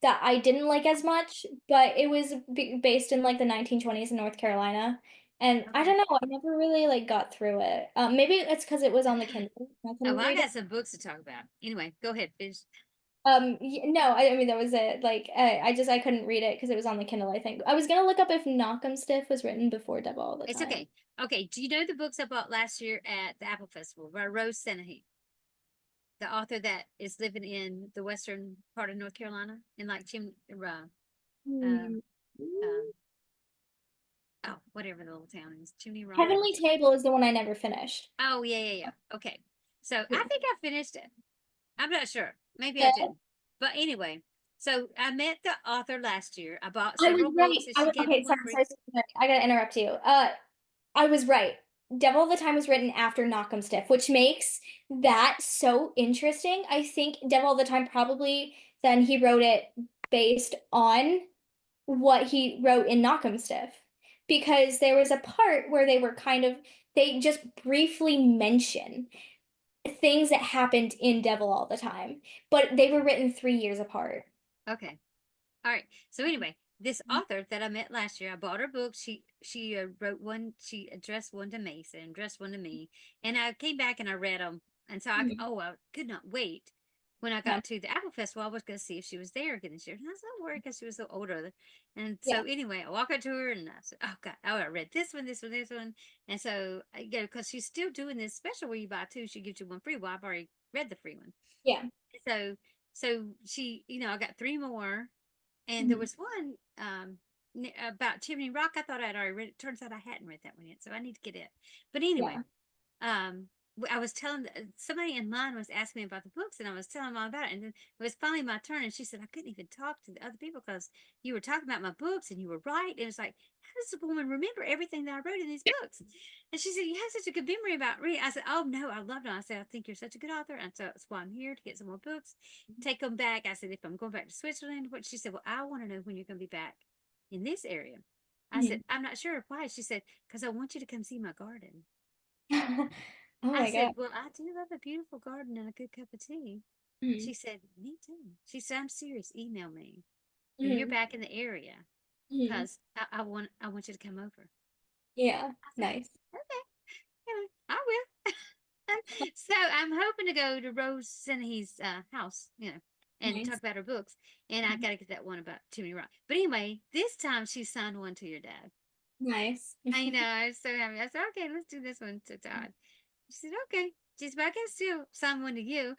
that I didn't like as much, but it was based in like the 1920s in North Carolina. And I Okay. don't know, I never really like got through it. Maybe it's because it was on the Kindle. I Oh, couldn't well, I read it. got some books to talk about. Anyway, go ahead, finish. No, I mean that was it. Like, I couldn't read it because it was on the Kindle, I think. I was gonna look up if Knock 'em Stiff was written before Devil All the It's Time. okay. Okay. Do you know the books I bought last year at the Apple Festival by Rose Senahe, the author that is living in the western part of North Carolina, in like Hmm. oh, whatever the little town is, Chimney Rock or Heavenly something. Table is the one I never finished. Oh, yeah, yeah, yeah. Okay. So I Yeah. think I finished it. I'm not sure. Maybe I Good. didn't. But anyway, so I met the author last year. I bought I was several books right. and she gave me Okay, one sorry, free. sorry, sorry. I gotta interrupt you. I was right. Devil of the Time was written after Knock'em Stiff, which makes that so interesting. I think Devil of the Time probably then he wrote it based on what he wrote in Knock'em Stiff. Because there was a part where they just briefly mention things that happened in Devil All the Time, but they were written 3 years apart. Okay. All right. So anyway, this author that I met last year, I bought her book. She wrote one. She addressed one to Mason, addressed one to me, and I came back and I read them. And so Mhm. I could not wait. When I Yeah. got to the Apple Festival, I was going to see if she was there again this year. And I was not worried because she was so older. And so Yeah. anyway, I walked up to her and I said, "Oh God, oh, I read this one, this one, this one." And so because she's still doing this special where you buy two, she gives you one free. Well, I've already read the free one. Yeah. So she, I got three more, and there Mhm. was one about Chimney Rock. I thought I'd already read it. Turns out I hadn't read that one yet, so I need to get it. But anyway, Yeah. um, I was telling somebody in line was asking me about the books, and I was telling them all about it. And then it was finally my turn, and she said I couldn't even talk to the other people because you were talking about my books, and you were right. And it's like, how does this woman remember everything that I wrote in these books? And she said, you have such a good memory about reading. I said, oh no, I love them. I said, I think you're such a good author, and so that's why I'm here to get some more books, take them back. I said, if I'm going back to Switzerland, what she said, well, I want to know when you're going to be back in this area. I said, Mhm. I'm not sure why. She said, because I want you to come see my garden. Oh I my God. said, well, I do love a beautiful garden and a good cup of tea. She Mhm. said, me too. She said, I'm serious. Email me when you're Mhm. back in the area Mhm. because I want you to come over. Yeah. I said, Nice. okay, I will. So I'm hoping to go to Rose Senehe's house, and talk Nice. about her books. And I got to get that one about Jimmy Rock. But anyway, this time she signed one to your dad. Nice. I know. I was so happy. I said, okay, let's do this one to Todd. She said, okay. She said, but I can still sign one to you.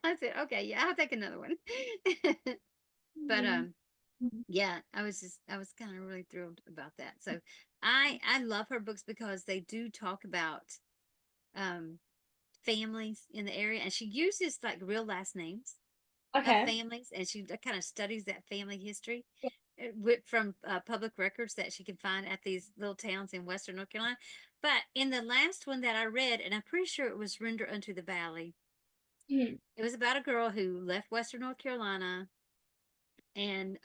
I said, okay, yeah, I'll take another one. But Mhm. Mhm. yeah, I was kind of really thrilled about that. So I love her books because they do talk about um families in the area, and she uses like real last names of Okay. families, and she kind of studies that family history Yeah. from public records that she can find at these little towns in Western North Carolina. But in the last one that I read, and I'm pretty sure it was Render Unto the Valley, Mhm. it was about a girl who left Western North Carolina and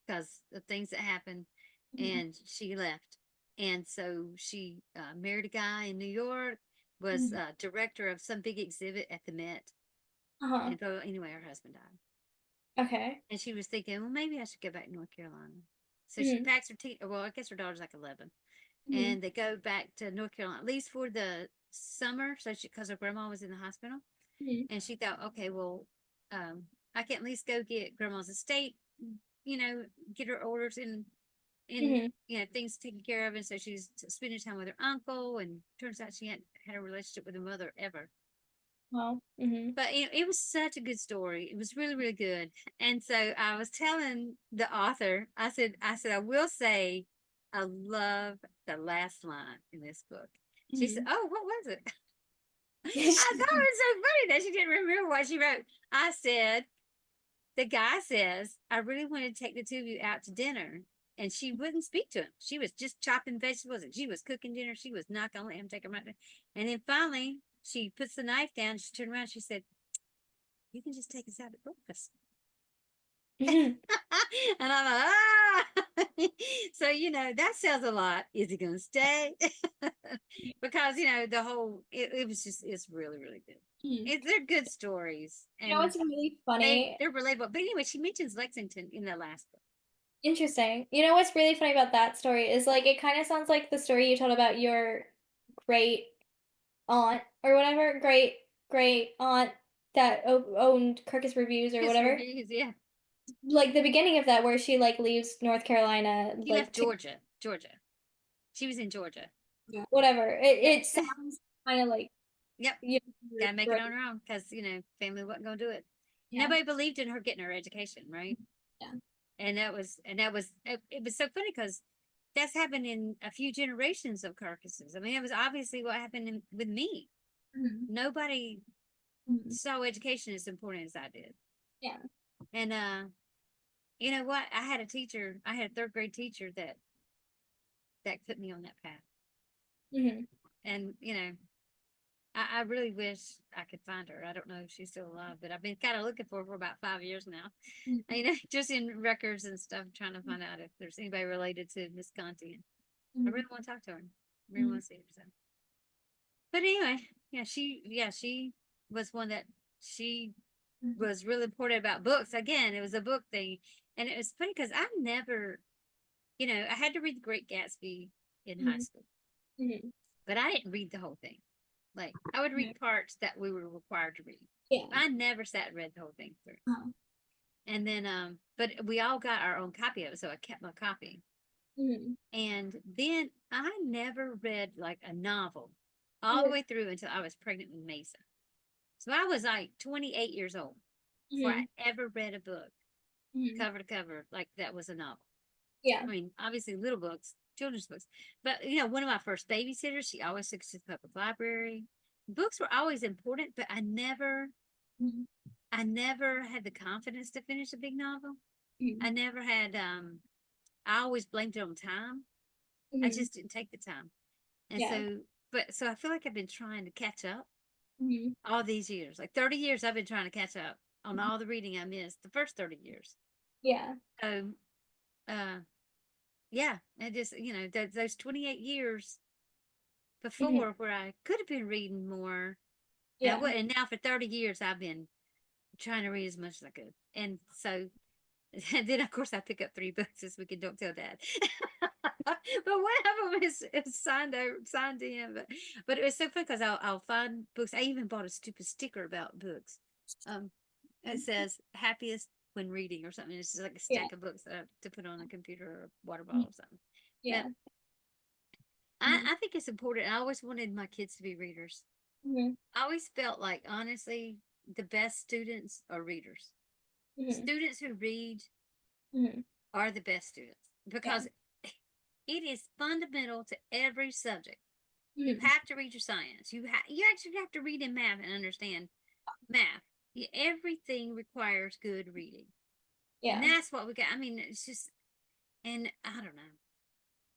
because of things that happened, Mhm. and she left. And so she married a guy in New York, was Mhm. director of some big exhibit at the Met. Uh-huh. And so, anyway, her husband died. Okay. And she was thinking, well, maybe I should go back to North Carolina. So she Mhm. packs her well, I guess her daughter's like 11. Mhm. And they go back to North Carolina, at least for the summer. So because her grandma was in the hospital. Mhm. And she thought, okay, well, I can at least go get grandma's estate, get her orders in Mhm. things taken care of. And so she's spending time with her uncle. And turns out she hadn't had a relationship with her mother ever. Well. Mhm. But it was such a good story. It was really, really good. And so I was telling the author, I will say, I love the last line in this book. She said, Mhm. "Oh, what was it?" I thought it was so funny that she didn't remember what she wrote. I said, "The guy says I really wanted to take the two of you out to dinner." And she wouldn't speak to him. She was just chopping vegetables and she was cooking dinner. She was not going to let him take her out. And then finally, she puts the knife down. She turned around. She said, you can just take us out at breakfast. Mhm. And I'm like, ah. So, that sells a lot. Is he going to stay? Because, the whole, it was just, it's really, really good. Mhm. They're good stories You know and what's really funny? they're relatable. But anyway, she mentions Lexington in the last book. Interesting. You know what's really funny about that story is like it kind of sounds like the story you told about your great aunt or whatever, great aunt. that owned Kirkus Reviews or His whatever. reviews, yeah. Like the beginning of that where she like leaves North Carolina He left like to Georgia. Georgia. She was in Georgia. whatever. Yep. It sounds kind of like Yep. you Gotta make know, it on her own because, family wasn't gonna do it. yeah. Nobody believed in her getting her education, right? Yeah. It was so funny because that's happened in a few generations of carcasses. I mean, it was obviously what happened with me. Mhm. Nobody Mhm. saw education as important as I did. Yeah. And you know what? I had a third grade teacher that put me on that path. Hmm. And I really wish I could find her. I don't know if she's still alive, but I've been kind of looking for her for about 5 years now. Just in records and stuff, trying to find out if there's anybody related to Miss Conti. And I really Hmm. want to talk to her. I really Hmm. want to see her. So. But anyway, she was one that she was really important about books. Again, it was a book thing, and it was funny because I never, I had to read The Great Gatsby in high Hmm. school, Hmm. but I didn't read the whole thing. Like I would read parts that we were required to read. Yeah. I never sat and read the whole thing through. Uh, And then, but we all got our own copy of it, so I kept my copy. mhm. And then I never read like a novel all the Mhm. way through until I was pregnant with Mason. So I was like 28 years old before I Mhm. ever read a book Mhm. cover to cover like that was a novel. Yeah. I mean, obviously little books, children's books, but one of my first babysitters, she always took us to the public library. Books were always important, but Mhm. I never had the confidence to finish a big novel. Mhm. I never had, I always blamed it on time. I Mhm. just didn't take the time. And Yeah. so I feel like I've been trying to catch up Mhm. all these years. Like 30 years, I've been trying to catch up on all the reading I missed the first 30 years. Yeah. So, uh, yeah, I just, those 28 years Mhm. before where I could have been reading more. And I Yeah. would, and now for 30 years, I've been trying to read as much as I could. And so, and then of course I pick up 3 books this week and don't tell Dad. But one of them is signed in. But it was so fun because I'll find books. I even bought a stupid sticker about books. Um, it says happiest when reading or something. It's just like a Yeah. stack of books to put on a computer or a water Mhm. bottle or something. But Yeah. I, Mhm. I think it's important. I always wanted my kids to be readers. Mhm. I always felt like honestly the best students are readers. Mhm. Students who read Mhm. are the best students Yeah. because it is fundamental to every subject. You Mhm. have to read your science. You actually have to read in math and understand math. Everything requires good reading, and Yeah. that's what we got. I mean, it's just, and I don't know.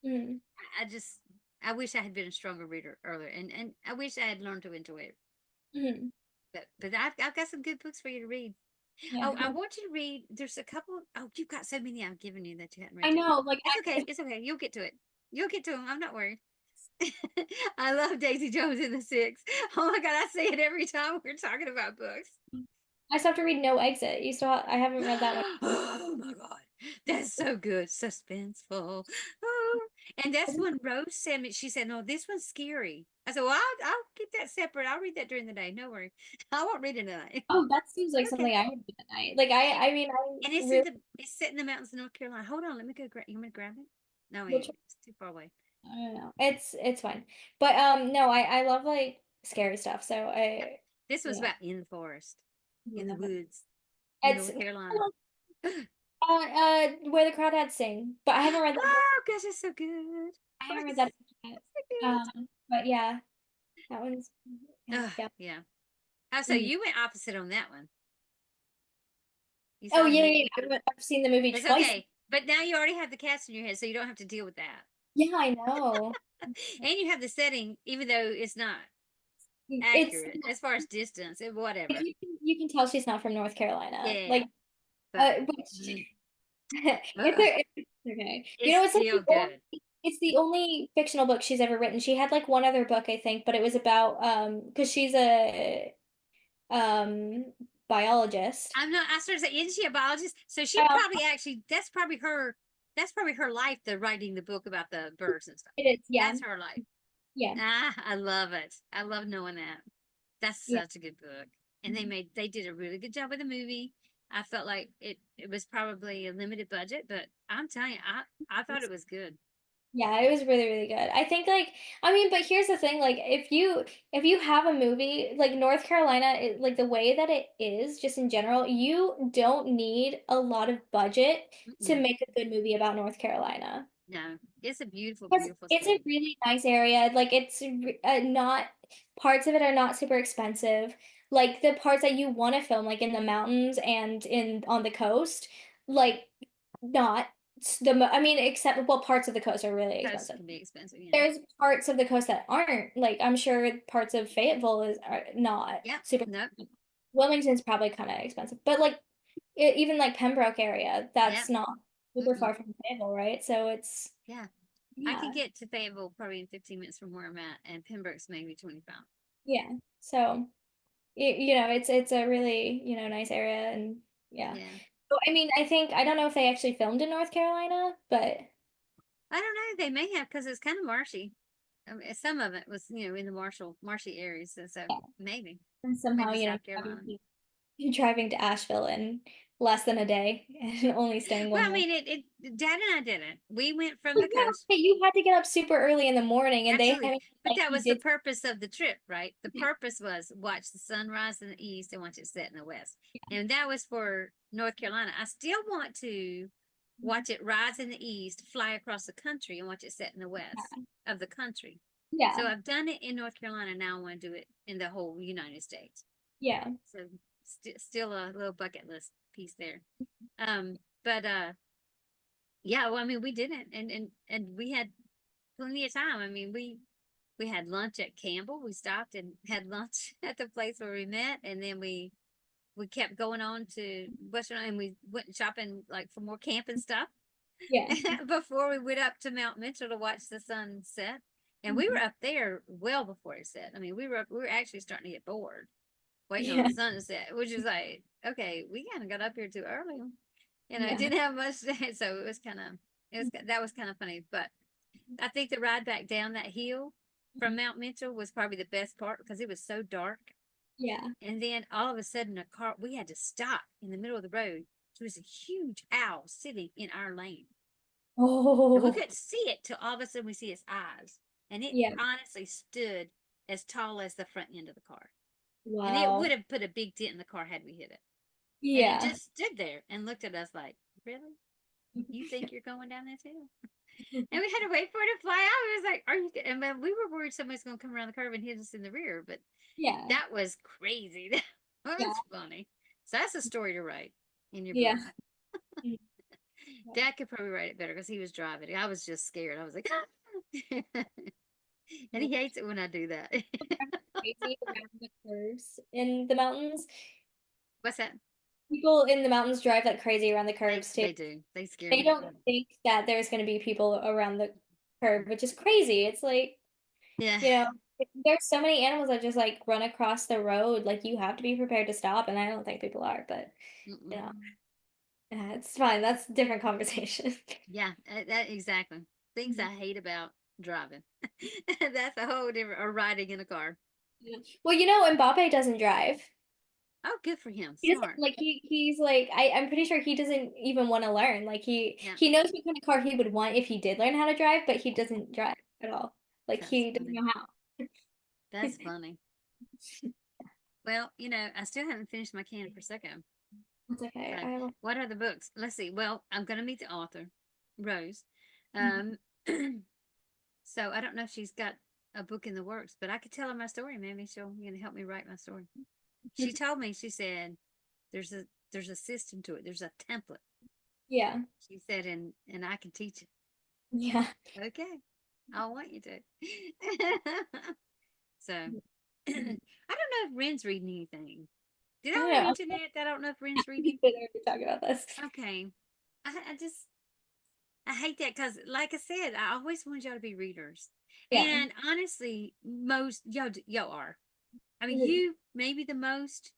Mhm. I just, I wish I had been a stronger reader earlier, and I wish I had learned to enjoy it. Mhm. But I've got some good books for you to read. Yeah. Oh, I want you to read. There's a couple. Oh, you've got so many I've given you that you hadn't I read yet. know, like It's okay. It's okay. You'll get to it. You'll get to them. I'm not worried. I love Daisy Jones and the Six. Oh my God, I say it every time we're talking about books. I still have to read No Exit. I haven't read that one. Oh my God, that's so good, suspenseful. Oh. And that's when Rose sent me. She said, "No, this one's scary." I said, "Well, I'll keep that separate. I'll read that during the day. No worry, I won't read it tonight." Oh, that seems like Okay. something I would do at night. Like I mean, I And really it's set in the mountains of North Carolina. Hold on, let me go grab. You want me to grab it? No, which it's too far away. I don't know. It's fine. But no, I love like scary stuff. So Yeah. I This was yeah. about in the forest, in the Yeah. woods, in It's North Carolina. Where the Crawdads Sing, but I haven't read that book. Oh gosh, it's so good. I Oh, haven't read that it's book yet. so good. But yeah, that one's yeah. Yeah. Yeah. Oh, so Mhm. you went opposite on that one. You Oh saw the yeah, movie. yeah, yeah. I've seen the movie It's twice. okay. But now you already have the cast in your head, so you don't have to deal with that. Yeah, I know. And you have the setting, even though it's not It's accurate as far as distance and like, whatever. you can tell she's not from North Carolina. Yeah. Like, But which mm, it's okay. You it's know, it's like still good. it's the only fictional book she's ever written. She had like one other book, I think, but it was about because she's a um biologist. I'm not. I started saying, isn't she a biologist? So she Um, probably actually. That's probably her. That's probably her life. The writing the book about the birds and stuff. it is, yeah, That's her life. yeah, Ah, I love it. I love knowing that. That's yeah. such a good book. and they did a really good job with the movie. I felt like it was probably a limited budget, but I'm telling you, I thought it was good. Yeah, it was really, really good. I think like I mean, but here's the thing, like if you have a movie like North Carolina, like the way that it is, just in general, you don't need a lot of budget to Mm-mm. make a good movie about North Carolina. No, it's a beautiful, Because beautiful it's a state. really nice area. Like not parts of it are not super expensive. Like the parts that you want to film, like in the mountains and in on the coast, like not I mean, except well, parts of the coast are really Coast expensive. can be expensive, yeah. There's parts of the coast that aren't. Like I'm sure parts of Fayetteville are not Yep. super. Nope. Wilmington's probably kind of expensive, but like even like Pembroke area, Yep. that's not super Mm-mm. far from Fayetteville, right? So it's Yeah. I can yeah. get to Fayetteville probably in 15 minutes from where I'm at, and Pembroke's maybe 25. Yeah. So, it's a really, nice area and yeah. Yeah. So, I mean, I don't know if they actually filmed in North Carolina, but I don't know. They may have because it's kind of marshy. I mean, some of it was, in the marshy areas. So yeah. maybe, And somehow, maybe South driving Carolina. driving to Asheville in less than a day and only staying Well, one I night. mean, Dad and I didn't. We went from But the yeah, coast. okay, you had to get up super early in the morning and they Absolutely. haven't But like that you was the did. purpose of the trip, right? The purpose was watch the sunrise in the east and watch it set in the west. And that was for North Carolina. I still want to watch it rise in the east, fly across the country, and watch it set in the west of the country. Yeah. So I've done it in North Carolina. Now I want to do it in the whole United States. Yeah. So still a little bucket list piece there. But yeah, well, I mean, we didn't, and we had plenty of time. I mean, we had lunch at Campbell. We stopped and had lunch at the place where we met, and then we kept going on to Western, and we went shopping like for more camping stuff Yeah. before we went up to Mount Mitchell to watch the sun set. And we were Mhm. up there well before it set. I mean, we were actually starting to get bored waiting on Yeah. the sun to set, which is like, okay, we kind of got up here too early. It Yeah. didn't have much, so it was that was kind of funny. But I think the ride back down that hill from Mount Mitchell was probably the best part because it was so dark. Yeah. And then all of a sudden, we had to stop in the middle of the road. There was a huge owl sitting in our lane. And we Oh, couldn't see it till all of a sudden we see its eyes. And it yeah. honestly stood as tall as the front end of the car. And it would Wow. have put a big dent in the car had we hit it. And it Yeah. just stood there and looked at us like, really? You think you're going down this hill? And we had to wait for it to fly out. It was like, are you? And man, we were worried somebody's going to come around the curve and hit us in the rear, but Yeah. that was crazy. That Yeah. was funny. So that's a story to write in your Yeah. book. Dad could probably write it better because he was driving. I was just scared. I was like, and Yeah. he hates it when I do that. Crazy around the curves in the mountains. What's that? People in the mountains drive like crazy around the curves too. They do. They scare They me. don't think that there's going to be people around the curve, which is crazy. It's like, Yeah. you know, there's so many animals that just like run across the road. Like you have to be prepared to stop, and I don't think people are, but you know, Mm-mm. it's fine. That's a different conversation. Yeah. That exactly. Things I hate about driving. That's a whole different. Or riding in a car. Yeah. Well, Mbappe doesn't drive. Oh, good for him. He doesn't Smart. like he's like I'm pretty sure he doesn't even want to learn. Like Yeah. he knows what kind of car he would want if he did learn how to drive, but he doesn't drive at all. Like That's he doesn't funny. know how. That's funny. Well, I still haven't finished my can of Prosecco. It's okay. So, I have a what are the books? Let's see. Well, I'm going to meet the author, Rose. Mhm. Um, so I don't know if she's got a book in the works, but I could tell her my story. Maybe she'll help me write my story. She told me, she said, there's a there's a system to it. There's a template. Yeah. She said, and I can teach it. Yeah. Okay, I want you to. So I don't know if Ren's reading anything. Did I I don't already know. mention that? I don't know if Ren's We reading. did already talk about this. Okay. I just I hate that because, like I said, I always wanted y'all to be readers, Yeah. and honestly, most y'all are. I mean, Mhm. you maybe the most,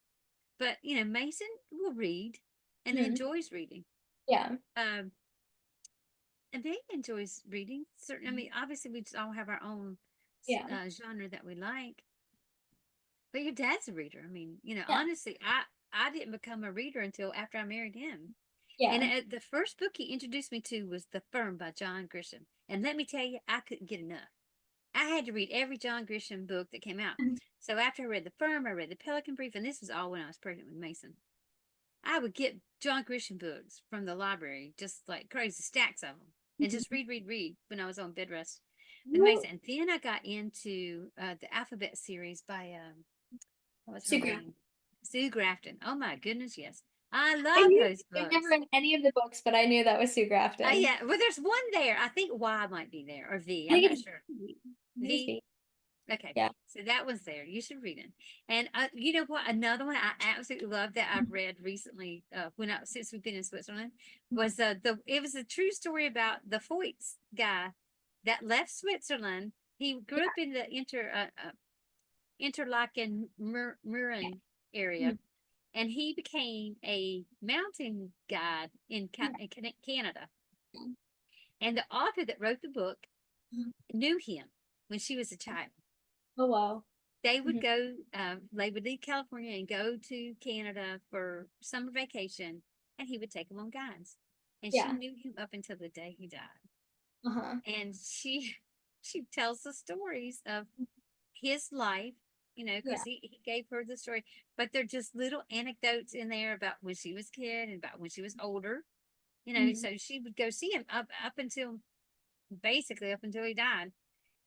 but Mason will read and Mhm. enjoys reading. Yeah. Um, and Meg enjoys reading. Certain, I mean, obviously, we just all have our own Yeah. genre that we like. But your dad's a reader. I mean, Yeah. honestly, I didn't become a reader until after I married him. And Yeah. the first book he introduced me to was The Firm by John Grisham. And let me tell you, I couldn't get enough. I had to read every John Grisham book that came out. So after I read The Firm, I read The Pelican Brief, and this was all when I was pregnant with Mason. I would get John Grisham books from the library, just like crazy stacks of them, and just Mhm. read when I was on bed rest with You Mason. And then I got into the Alphabet series by what was her Sue Grant. name? Sue Grafton. Oh my goodness, yes. I I love knew those I've never books. read any of the books, but I knew that was Sue Grafton. Yeah, well, there's one there. I think Y might be there or V. I I'm think not it's sure. I think it's V. B. Okay, Yeah. so that one's there. You should read it. And you know what? Another one I absolutely love that I've read recently, since we've been in Switzerland, was the it was a true story about the Foyt's guy that left Switzerland. He grew up in the Interlaken Murin area, Mhm. and he became a mountain guide in Canada. And the author that wrote the book knew him when she was a child. Oh wow. They would Mhm. go, they would leave California and go to Canada for summer vacation, and he would take them on guides. And she Yeah. knew him up until the day he died. Uh-huh. And she tells the stories of his life, because Yeah. he gave her the story, but they're just little anecdotes in there about when she was a kid and about when she was older. Mhm. So she would go see him up until basically up until he died,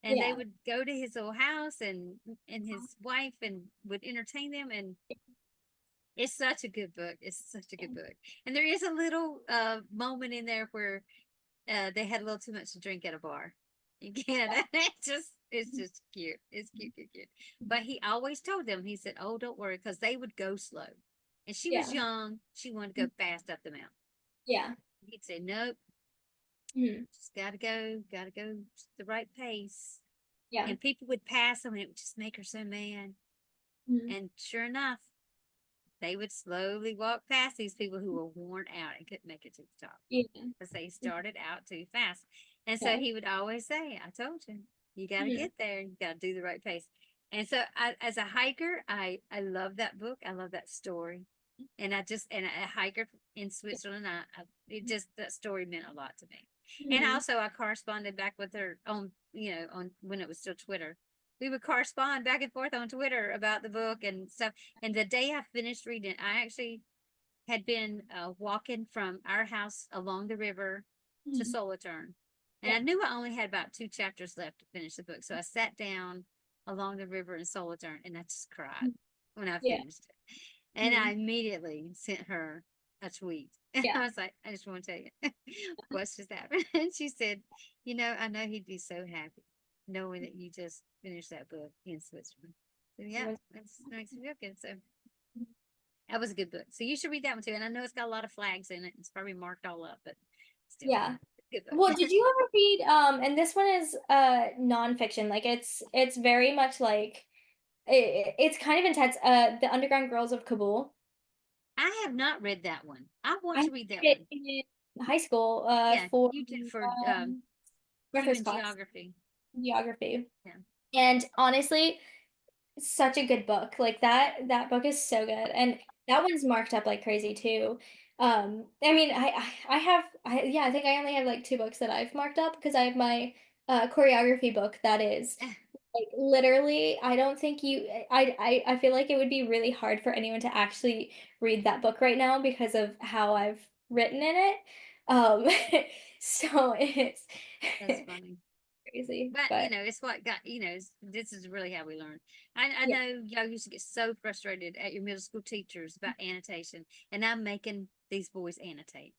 and they Yeah. would go to his old house and his wife and would entertain them, and it's such a good book. It's such a good book. And there is a little moment in there where they had a little too much to drink at a bar in Canada. It's just cute. It's cute, cute, cute. But he always told them, he said, "Oh, don't worry," because they would go slow. And she was Yeah. young. She wanted to go fast up the mountain. Yeah. He'd say, "Nope, Mhm. just gotta go the right pace." Yeah. And people would pass them, and it would just make her so mad. Mhm. And sure enough, they would slowly walk past these people who were worn out and couldn't make it to the top Yeah. because they started out too fast. And so Yeah. he would always say, "I told you, you got to Mhm. get there. You got to do the right pace." And so, as a hiker, I love that book. I love that story. And a hiker in Switzerland, it just that story meant a lot to me. And Mhm. also, I corresponded back with her on when it was still Twitter. We would correspond back and forth on Twitter about the book and stuff. And the day I finished reading it, I actually had been walking from our house along the river to Mhm. Solothurn. And Yeah. I knew I only had about 2 chapters left to finish the book. So I sat down along the river in Solothurn and I just cried Mhm. when I Yeah. finished it. And I Mhm. immediately sent her a tweet. Yeah. I was like, "I just want to tell you what's just happened." And she said, "I know he'd be so happy knowing that you just finished that book in Switzerland." So, yeah, that makes me feel good. So, that was a good book. So you should read that one too. And I know it's got a lot of flags in it. It's probably marked all up, but still, Yeah. good Well, book. did you ever read and this one is nonfiction. Like it's very much like it's kind of intense. The Underground Girls of Kabul. I have not read that one. I want I to took read that it one. in high school Yeah, for you did for my first human class, geography. geography. Yeah. And honestly, such a good book. Like that book is so good. And that one's marked up like crazy too. I mean, yeah, I think I only have like two books that I've marked up because I have my choreography book that is like literally, I don't think I feel like it would be really hard for anyone to actually read that book right now because of how I've written in it. Um, so it's That's funny. crazy, But but it's what got this is really how we learn. I yeah, know y'all used to get so frustrated at your middle school teachers about annotation, and I'm making these boys annotate,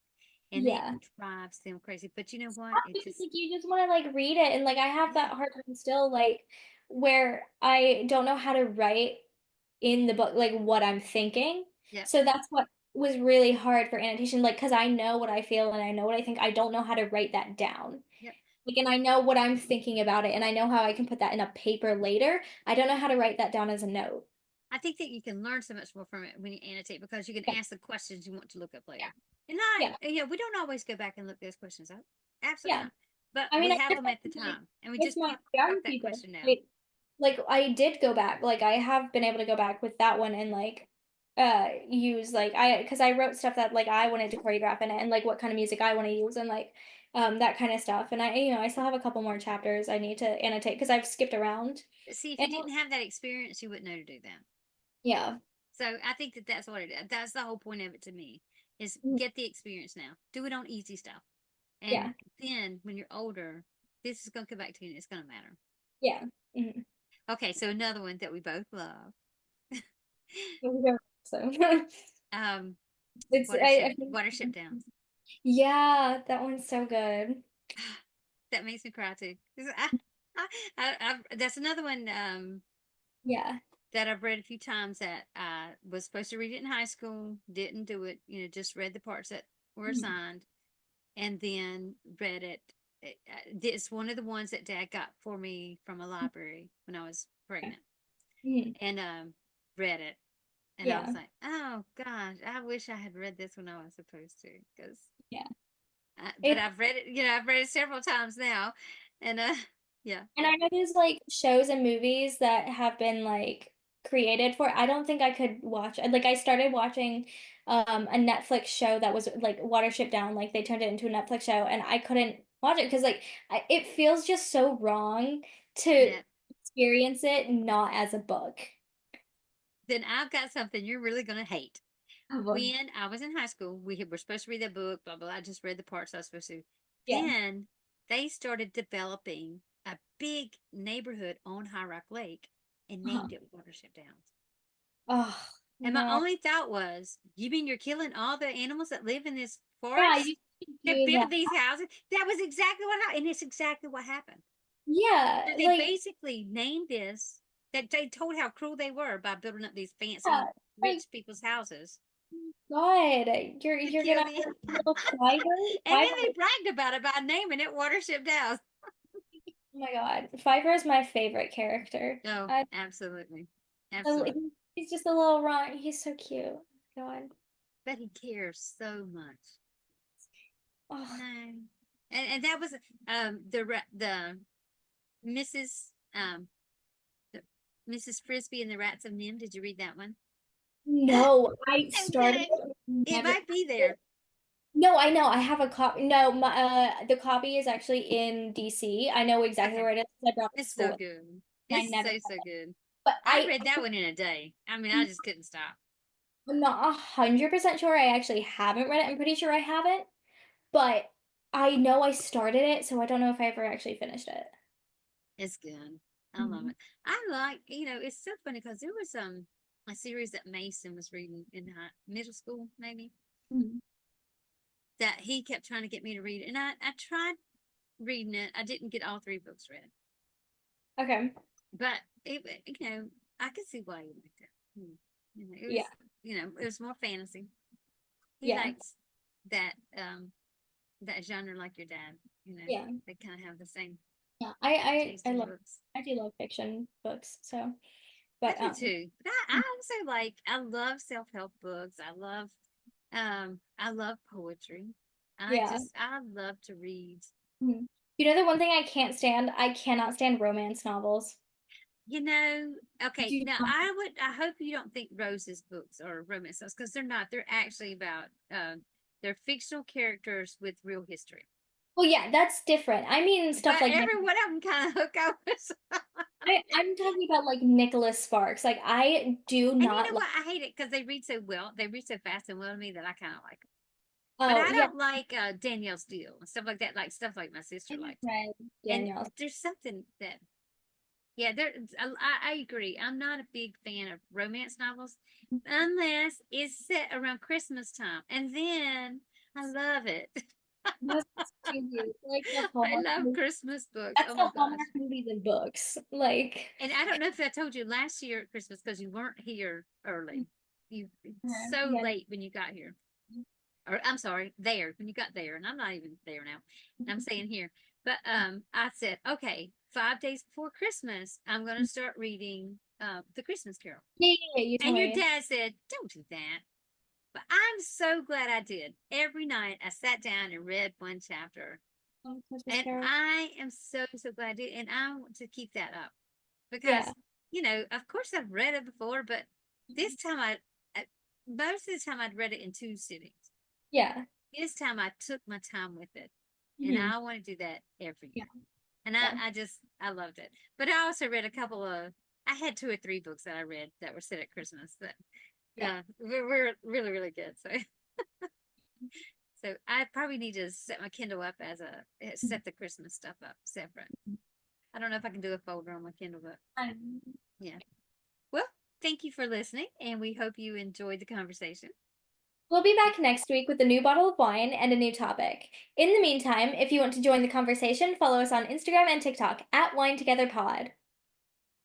and it yeah. drives them crazy. But you know what? It Because just like you just want to like read it and like I have yeah, that hard time still like where I don't know how to write in the book like what I'm thinking. yep, So that's what was really hard for annotation like because I know what I feel and I know what I think. I don't know how to write that down. yep. Like and I know what I'm thinking about it and I know how I can put that in a paper later. I don't know how to write that down as a note. I think that you can learn so much more from it when you annotate because you can Yeah. ask the questions you want to look up later. Yeah. And Yeah. we don't always go back and look those questions up. Absolutely Yeah. not. But I mean, we I have did them that at the time, and we with just my pop that geography book. question out. Right? like I did go back. Like I have been able to go back with that one and like use like I because I wrote stuff that like I wanted to choreograph in it and like what kind of music I want to use and like that kind of stuff. And I still have a couple more chapters I need to annotate because I've skipped around. But see, if you And didn't have that experience, you wouldn't know to do that. yeah. So I think that that's what it is. That's the whole point of it to me is Mhm. get the experience now. Do it on easy stuff. And Yeah. then when you're older, this is going to come back to you and it's going to matter. Yeah. Mhm. Okay, so another one that we both love. So um, it's I think Watership Downs. yeah, that one's so good. That makes me cry too. 'Cause that's another one Yeah. that I've read a few times that I was supposed to read it in high school, didn't do it, just read the parts that were Mhm. assigned, and then read it. It's one of the ones that Dad got for me from a library when I was pregnant, Mhm. and read it. And I was Yeah. like, oh gosh, I wish I had read this when I was supposed to, because Yeah. but It I've read it, I've read it several times now, and yeah, And I know there's like shows and movies that have been like created for it. I don't think I could watch. Like I started watching a Netflix show that was like Watership Down, like they turned it into a Netflix show and I couldn't watch it because like it feels just so wrong to yeah. experience it not as a book. Then I've got something you're really gonna hate. Oh boy. When I was in high school, were supposed to read that book, blah blah. I just read the parts I was supposed to. Yeah. Then they started developing a big neighborhood on High Rock Lake and Uh-huh. named it Watership Downs. Oh And my no. only thought was, you mean you're killing all the animals that live in this Yeah, forest you should to do that. build these houses? That was exactly what happened, and it's exactly what happened. So Yeah, they like basically named this. That they told how cruel they were by building up these yeah, fancy like rich people's houses God, to you're kill gonna the. have a little fighter. And then they bragged about it by naming it Watership Downs. Oh my God. Pfeiffer is my favorite character. Oh, I, absolutely, absolutely. he's just a little runt. He's so cute. God. But he cares so much. Oh, No, and that was the Mrs. The, Mrs. Frisbee and the Rats of Nim. Did you read that one? no, I So started good. it and It never. might be there. No, I know. I have a copy. No, the copy is actually in DC. I know exactly Okay, where it is. 'Cause I brought it to it's school so with good. me, and I It's never. so good. But I read that one in a day. I mean, I just couldn't stop. I'm not 100% sure I actually haven't read it. I'm pretty sure I haven't, but I know I started it, so I don't know if I ever actually finished it. It's good. I love Mhm. it. I like, it's so funny because there was a series that Mason was reading in middle school, maybe, Mhm. that he kept trying to get me to read. And I tried reading it. I didn't get all three books read, Okay. but I could see why you liked it. It Yeah. was, it was more fantasy. He Yeah. likes that that genre like your dad. Yeah. They kind of have the same Yeah. taste in books. I do love fiction books. So, I but do too. But I also I love self-help books. I love poetry. yeah. I love to read. Mhm. You know the one thing I can't stand? I cannot stand romance novels. Okay, Do now not. I hope you don't think Rose's books are romance books because they're not. They're actually about they're fictional characters with real history. Well, yeah, that's different. I mean stuff But like every one of them kind of hook up with. I'm talking about like Nicholas Sparks. Like I do And you not know like. what? I hate it because they read so well. They read so fast and well to me that I kind of like them. But Oh I yeah, don't like Danielle Steele and stuff like that. Like stuff like my sister I have liked. read And Danielle's. there's something that, yeah, I agree. I'm not a big fan of romance novels unless it's set around Christmas time, and then I love it. That's too cute. Like the I Hallmark love movies. Christmas books. That's Oh my the gosh. Hallmark movies and books. Like And I don't know if I told you last year at Christmas because you weren't here early. You so yeah. late when you got here. Or I'm sorry, there when you got there, and I'm not even there now. I'm saying here, but I said, okay, 5 days before Christmas, I'm going to start reading the Christmas Carol. Yeah, yeah, you told And your me. dad said, don't do that. But I'm so glad I did. Every night I sat down and read one chapter, Christmas and Carol. I am so glad I did, and I want to keep that up. Yeah. because, you know, of course I've read it before, but this time I most of the time I'd read it in two sittings. Yeah. This time I took my time with it, and Hmm. I want to do that every Yeah. year. And Yeah. I loved it. But I also read a couple of, I had two or three books that I read that were set at Christmas that Yeah. were really, really good. So, so I probably need to set my Kindle up as set the Christmas stuff up separate. I don't know if I can do a folder on my Kindle, but Um, yeah. Well, thank you for listening, and we hope you enjoyed the conversation. We'll be back next week with a new bottle of wine and a new topic. In the meantime, if you want to join the conversation, follow us on Instagram and TikTok at Wine Together Pod.